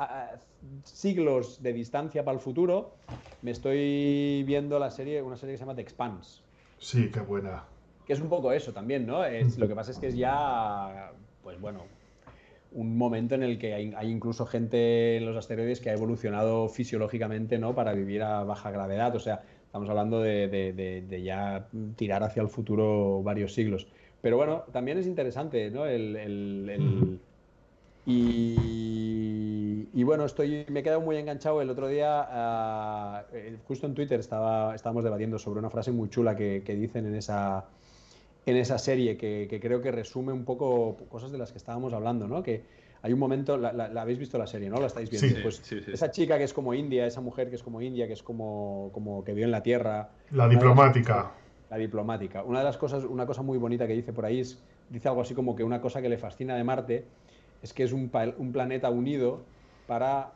siglos de distancia para el futuro, me estoy viendo una serie que se llama The Expanse. Sí, qué buena. Que es un poco eso también, ¿no? Lo que pasa es que es ya, pues bueno, un momento en el que hay incluso gente en los asteroides que ha evolucionado fisiológicamente, ¿no? Para vivir a baja gravedad. O sea, estamos hablando de ya tirar hacia el futuro varios siglos. Pero bueno, también es interesante, ¿no? Y bueno, me he quedado muy enganchado. El otro día, justo en Twitter, estábamos debatiendo sobre una frase muy chula que dicen en esa serie que creo que resume un poco cosas de las que estábamos hablando, ¿no? Que hay un momento, la habéis visto la serie, ¿no? La estáis viendo. Sí. Pues Sí. esa chica que es como India, esa mujer que es como India, que es como que vive en la Tierra. La diplomática. La diplomática. Una cosa muy bonita que dice por ahí dice algo así como que una cosa que le fascina de Marte es que es un planeta unido para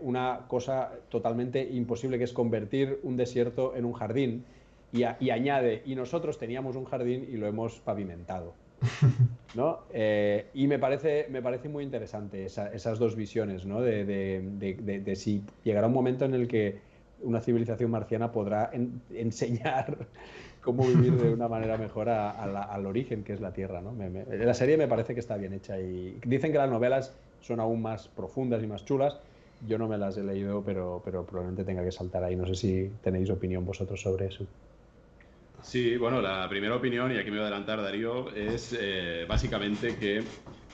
una cosa totalmente imposible, que es convertir un desierto en un jardín. Y añade, y nosotros teníamos un jardín y lo hemos pavimentado, ¿no? Y me parece muy interesante esas dos visiones, ¿no? De si llegará un momento en el que una civilización marciana podrá enseñar cómo vivir de una manera mejor al origen, que es la Tierra, ¿no? La serie me parece que está bien hecha y dicen que las novelas son aún más profundas y más chulas. Yo no me las he leído, pero probablemente tenga que saltar ahí. No sé si tenéis opinión vosotros sobre eso. Sí, bueno, la primera opinión, y aquí me voy a adelantar, Darío, es básicamente que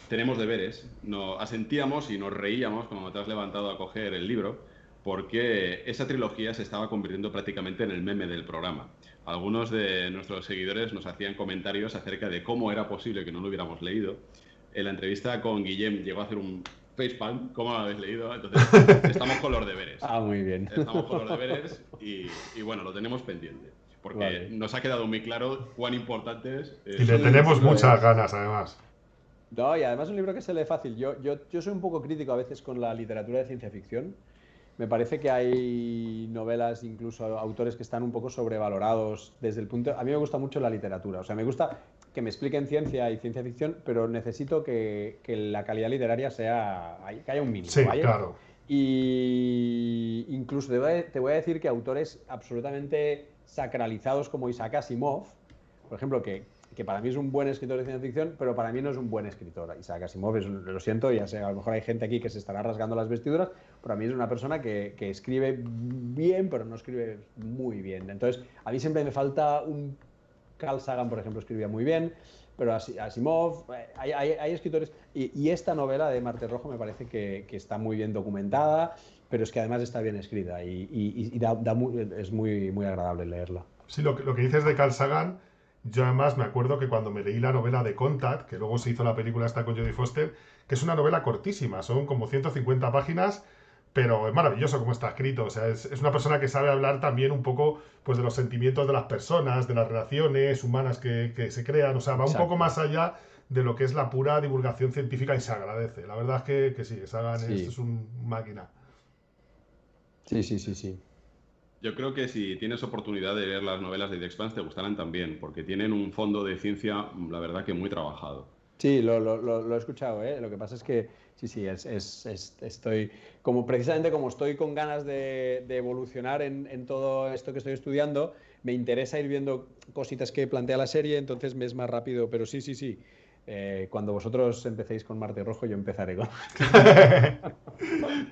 tenemos deberes. Nos asentíamos y nos reíamos cuando te has levantado a coger el libro, porque esa trilogía se estaba convirtiendo prácticamente en el meme del programa. Algunos de nuestros seguidores nos hacían comentarios acerca de cómo era posible que no lo hubiéramos leído. En la entrevista con Guillem llegó a hacer un Facepalm, ¿cómo lo habéis leído? Entonces, estamos con los deberes. Ah, muy bien. Estamos con los deberes y bueno, lo tenemos pendiente. Porque Vale. nos ha quedado muy claro cuán importantes Y le son tenemos lo muchas es. ganas, además. No, y además es un libro que se lee fácil. Yo soy un poco crítico a veces con la literatura de ciencia ficción. Me parece que hay novelas, incluso autores que están un poco sobrevalorados desde el punto... A mí me gusta mucho la literatura, o sea, me gusta que me expliquen ciencia y ciencia ficción, pero necesito que la calidad literaria sea... que haya un mínimo, Sí, ¿vale? claro. Y incluso te voy a decir que autores absolutamente sacralizados como Isaac Asimov, por ejemplo, que para mí es un buen escritor de ciencia ficción, pero para mí no es un buen escritor. Isaac Asimov, lo siento, ya sé, a lo mejor hay gente aquí que se estará rasgando las vestiduras, pero a mí es una persona que escribe bien, pero no escribe muy bien. Entonces, a mí siempre me falta un... Carl Sagan, por ejemplo, escribía muy bien, pero Asimov, hay escritores... Y esta novela de Marte Rojo me parece que está muy bien documentada, pero es que además está bien escrita y es muy agradable leerla. Sí, lo que dices de Carl Sagan, yo además me acuerdo que cuando me leí la novela de Contact, que luego se hizo la película esta con Jodie Foster, que es una novela cortísima, son como 150 páginas, pero es maravilloso cómo está escrito. O sea, es una persona que sabe hablar también un poco pues, de los sentimientos de las personas, de las relaciones humanas que se crean. O sea, va un poco Exacto. más allá de lo que es la pura divulgación científica y se agradece. La verdad es que sí, Sagan es Sí, un máquina. sí. Yo creo que si tienes oportunidad de leer las novelas de The Expanse te gustarán también, porque tienen un fondo de ciencia, la verdad que muy trabajado. Sí, lo he escuchado, ¿eh? Lo que pasa es que sí, estoy, como precisamente como estoy con ganas de evolucionar en todo esto que estoy estudiando, me interesa ir viendo cositas que plantea la serie, entonces me es más rápido, pero sí. Cuando vosotros empecéis con Marte Rojo, yo empezaré con...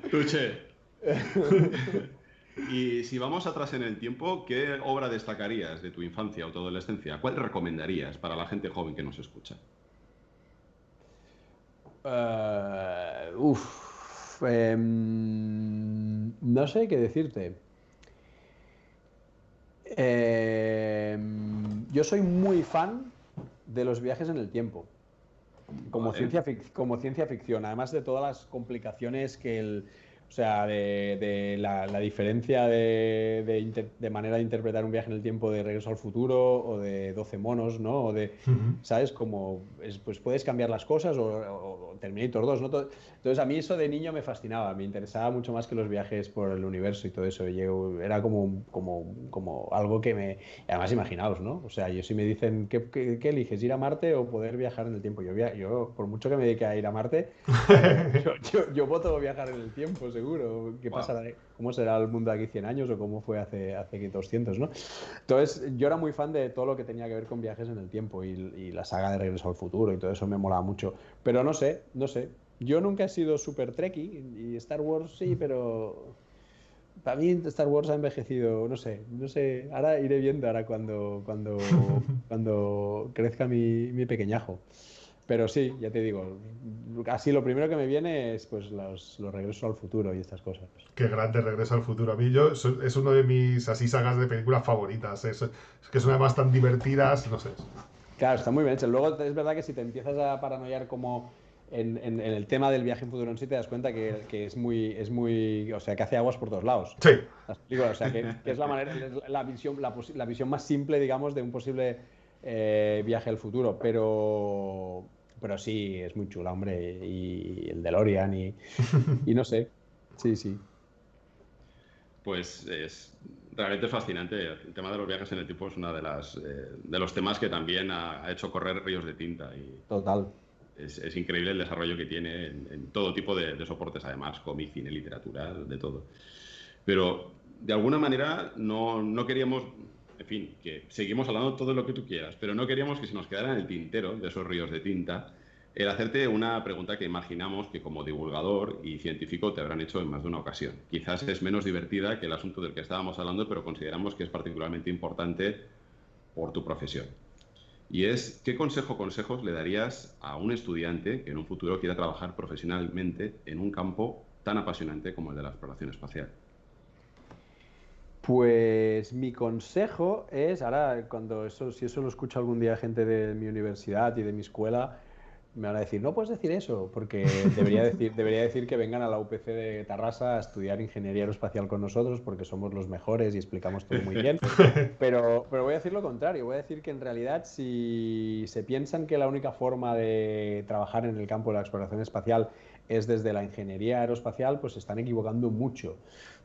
Tuche, y si vamos atrás en el tiempo, ¿qué obra destacarías de tu infancia o tu adolescencia? ¿Cuál recomendarías para la gente joven que nos escucha? No sé qué decirte. Yo soy muy fan de los viajes en el tiempo, Vale. como ciencia ficción, además de todas las complicaciones o sea, de la diferencia de manera de interpretar un viaje en el tiempo de Regreso al Futuro o de 12 monos, ¿no? ¿Sabes? Como, pues puedes cambiar las cosas o Terminator 2, ¿no? Entonces a mí eso de niño me fascinaba, me interesaba mucho más que los viajes por el universo y todo eso. Era como algo que me... Además, imaginaos, ¿no? O sea, yo si me dicen, ¿qué eliges? ¿Ir a Marte o poder viajar en el tiempo? Yo, por mucho que me dedique a ir a Marte, yo voto viajar en el tiempo, seguro. ¿Qué Wow. pasará? ¿Cómo será el mundo aquí 100 años o cómo fue hace 200, ¿no? Entonces, yo era muy fan de todo lo que tenía que ver con viajes en el tiempo y la saga de Regreso al Futuro y todo eso me molaba mucho. Pero no sé. Yo nunca he sido súper trekkie y Star Wars sí, pero para mí Star Wars ha envejecido, no sé, ahora iré viendo ahora cuando crezca mi pequeñajo. Pero sí, ya te digo, así lo primero que me viene es pues los regresos al futuro y estas cosas. Qué grande Regreso al Futuro. A mí es uno de mis así sagas de películas favoritas. Es que son además tan divertidas, no sé. Claro, está muy bien hecho. Luego es verdad que si te empiezas a paranoiar como en el tema del viaje en futuro en sí, te das cuenta que o sea, que hace aguas por todos lados. Sí, Las películas, o sea, que es la manera, la visión más simple, digamos, de un posible viaje al futuro. Pero sí, es muy chula, hombre. Y el DeLorean y no sé. Sí. Pues es realmente fascinante. El tema de los viajes en el tiempo es una de los temas que también ha hecho correr ríos de tinta y Total. es increíble el desarrollo que tiene en todo tipo de soportes, además, cómic, cine, literatura, de todo. Pero de alguna manera no queríamos, en fin, que seguimos hablando todo lo que tú quieras, pero no queríamos que se nos quedara en el tintero de esos ríos de tinta el hacerte una pregunta que imaginamos que como divulgador y científico te habrán hecho en más de una ocasión. Quizás es menos divertida que el asunto del que estábamos hablando, pero consideramos que es particularmente importante por tu profesión. Y es, ¿qué consejos le darías a un estudiante que en un futuro quiera trabajar profesionalmente en un campo tan apasionante como el de la exploración espacial? Pues mi consejo es, ahora si eso lo escucha algún día gente de mi universidad y de mi escuela, me van a decir, no puedes decir eso, porque debería decir que vengan a la UPC de Tarrasa a estudiar ingeniería aeroespacial con nosotros, porque somos los mejores y explicamos todo muy bien. Pero voy a decir lo contrario, voy a decir que en realidad si se piensan que la única forma de trabajar en el campo de la exploración espacial es desde la ingeniería aeroespacial, pues se están equivocando mucho.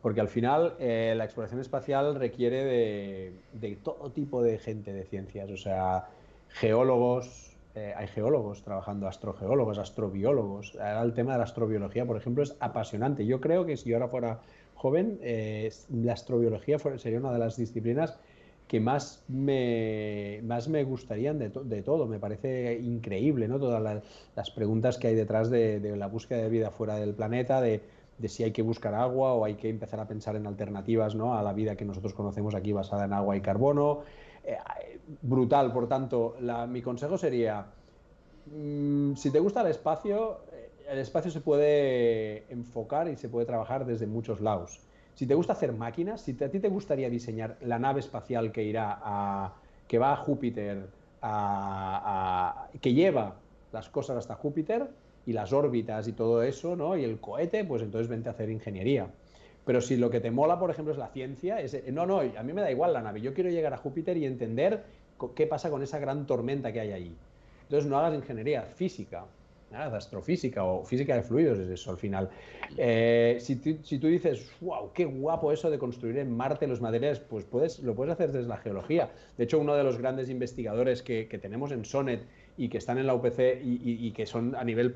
Porque al final la exploración espacial requiere de todo tipo de gente de ciencias, o sea, geólogos, hay geólogos trabajando, astrogeólogos, astrobiólogos. Ahora el tema de la astrobiología, por ejemplo, es apasionante. Yo creo que si yo ahora fuera joven, la astrobiología sería una de las disciplinas que más me gustarían de todo. Me parece increíble, ¿no? Todas las preguntas que hay detrás de la búsqueda de vida fuera del planeta, de si hay que buscar agua o hay que empezar a pensar en alternativas, ¿no?, a la vida que nosotros conocemos aquí basada en agua y carbono. Brutal, por tanto, mi consejo sería, si te gusta el espacio se puede enfocar y se puede trabajar desde muchos lados. Si te gusta hacer máquinas, si a ti te gustaría diseñar la nave espacial que va a Júpiter, que lleva las cosas hasta Júpiter y las órbitas y todo eso, ¿no?, y el cohete, pues entonces vente a hacer ingeniería. Pero si lo que te mola, por ejemplo, es la ciencia, no, a mí me da igual la nave, yo quiero llegar a Júpiter y entender qué pasa con esa gran tormenta que hay allí. Entonces no hagas ingeniería física, hagas astrofísica o física de fluidos, es eso al final. Si tú dices, wow, qué guapo eso de construir en Marte los materiales, pues lo puedes hacer desde la geología. De hecho, uno de los grandes investigadores que tenemos en SONET y que están en la UPC y que son a nivel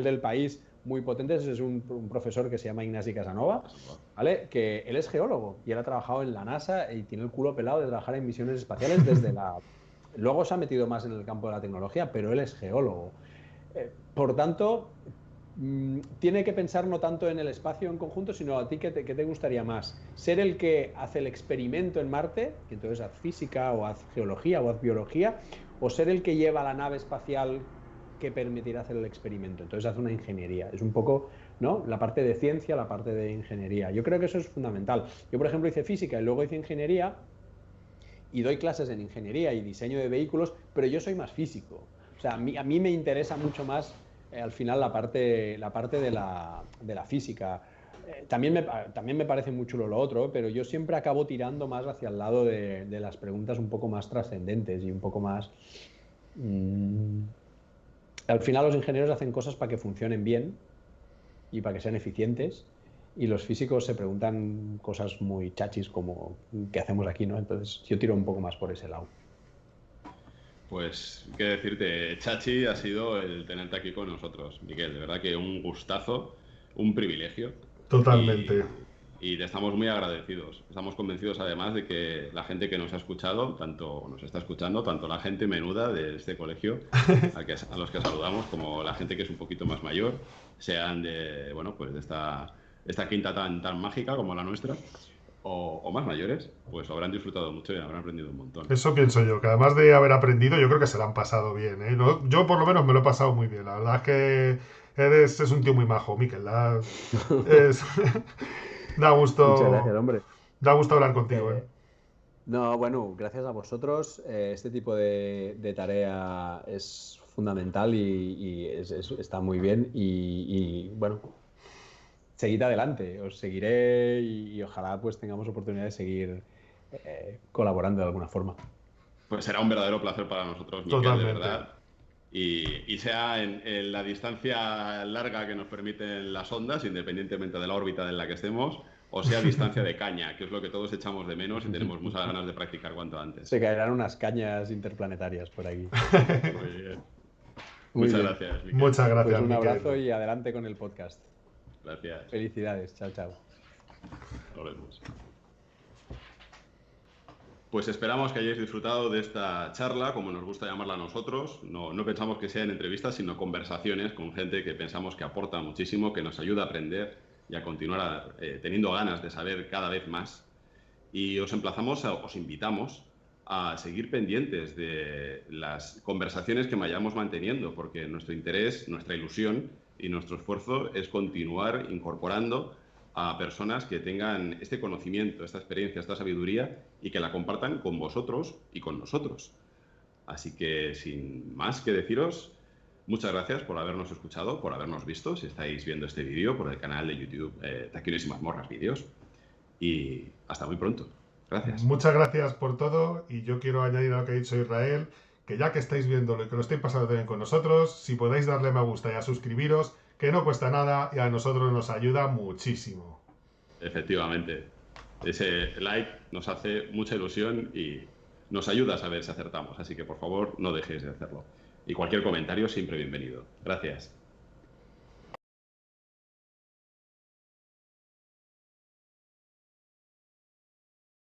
del país muy potentes, es un profesor que se llama Ignasi Casanova, ¿vale? Que él es geólogo y él ha trabajado en la NASA y tiene el culo pelado de trabajar en misiones espaciales Luego se ha metido más en el campo de la tecnología, pero él es geólogo. Por tanto, tiene que pensar no tanto en el espacio en conjunto, sino a ti qué te gustaría más. Ser el que hace el experimento en Marte, que entonces haz física o haz geología o haz biología, o ser el que lleva la nave espacial que permitirá hacer el experimento. Entonces haz una ingeniería. Es un poco, ¿no?, la parte de ciencia, la parte de ingeniería. Yo creo que eso es fundamental. Yo, por ejemplo, hice física y luego hice ingeniería y doy clases en ingeniería y diseño de vehículos, pero yo soy más físico. O sea, a mí me interesa mucho más al final la parte de la física. También me parece muy chulo lo otro, pero yo siempre acabo tirando más hacia el lado de las preguntas un poco más trascendentes y un poco más... Al final los ingenieros hacen cosas para que funcionen bien y para que sean eficientes, y los físicos se preguntan cosas muy chachis como ¿qué hacemos aquí?, ¿no? Entonces yo tiro un poco más por ese lado. Pues, qué decirte, chachi ha sido el tenerte aquí con nosotros, Miquel. De verdad que un gustazo, un privilegio. Totalmente. Y te estamos muy agradecidos. Estamos convencidos, además, de que la gente que nos ha escuchado, nos está escuchando, tanto la gente menuda de este colegio, a los que saludamos, como la gente que es un poquito más mayor, sean de esta quinta tan mágica como la nuestra, o más mayores, pues habrán disfrutado mucho y habrán aprendido un montón. Eso pienso yo, que además de haber aprendido, yo creo que se lo han pasado bien, ¿eh? Yo por lo menos me lo he pasado muy bien. La verdad es que es un tío muy majo, Miquel. Da gusto. Muchas gracias, hombre. Da gusto hablar contigo, ¿eh? No, bueno, gracias a vosotros. Este tipo de tarea es fundamental y está muy bien. Y bueno, seguid adelante. Os seguiré y ojalá pues tengamos oportunidad de seguir colaborando de alguna forma. Pues será un verdadero placer para nosotros, Miquel, Totalmente. de verdad. Y sea en la distancia larga que nos permiten las ondas, independientemente de la órbita en la que estemos, o sea distancia de caña, que es lo que todos echamos de menos y tenemos muchas ganas de practicar cuanto antes. Se caerán unas cañas interplanetarias por aquí. Muy bien. Muchas gracias, Miquel. Muchas gracias, pues un Miquel. abrazo y adelante con el podcast. Gracias. Felicidades. Chao, chao. Nos vemos. Pues esperamos que hayáis disfrutado de esta charla, como nos gusta llamarla a nosotros. No pensamos que sean entrevistas, sino conversaciones con gente que pensamos que aporta muchísimo, que nos ayuda a aprender y a continuar teniendo ganas de saber cada vez más. Y os invitamos a seguir pendientes de las conversaciones que vayamos manteniendo, porque nuestro interés, nuestra ilusión y nuestro esfuerzo es continuar incorporando a personas que tengan este conocimiento, esta experiencia, esta sabiduría y que la compartan con vosotros y con nosotros. Así que, sin más que deciros, Muchas gracias por habernos escuchado, por habernos visto, si estáis viendo este vídeo por el canal de YouTube Taquiones y Mazmorras Vídeos. Y hasta muy pronto. Gracias. Muchas gracias por todo, y yo quiero añadir a lo que ha dicho Israel, que ya que estáis viéndolo y que lo estáis pasando bien con nosotros, si podéis darle me gusta y a suscribiros, que no cuesta nada y a nosotros nos ayuda muchísimo. Efectivamente. Ese like nos hace mucha ilusión y nos ayuda a saber si acertamos. Así que, por favor, no dejéis de hacerlo. Y cualquier comentario siempre bienvenido. Gracias.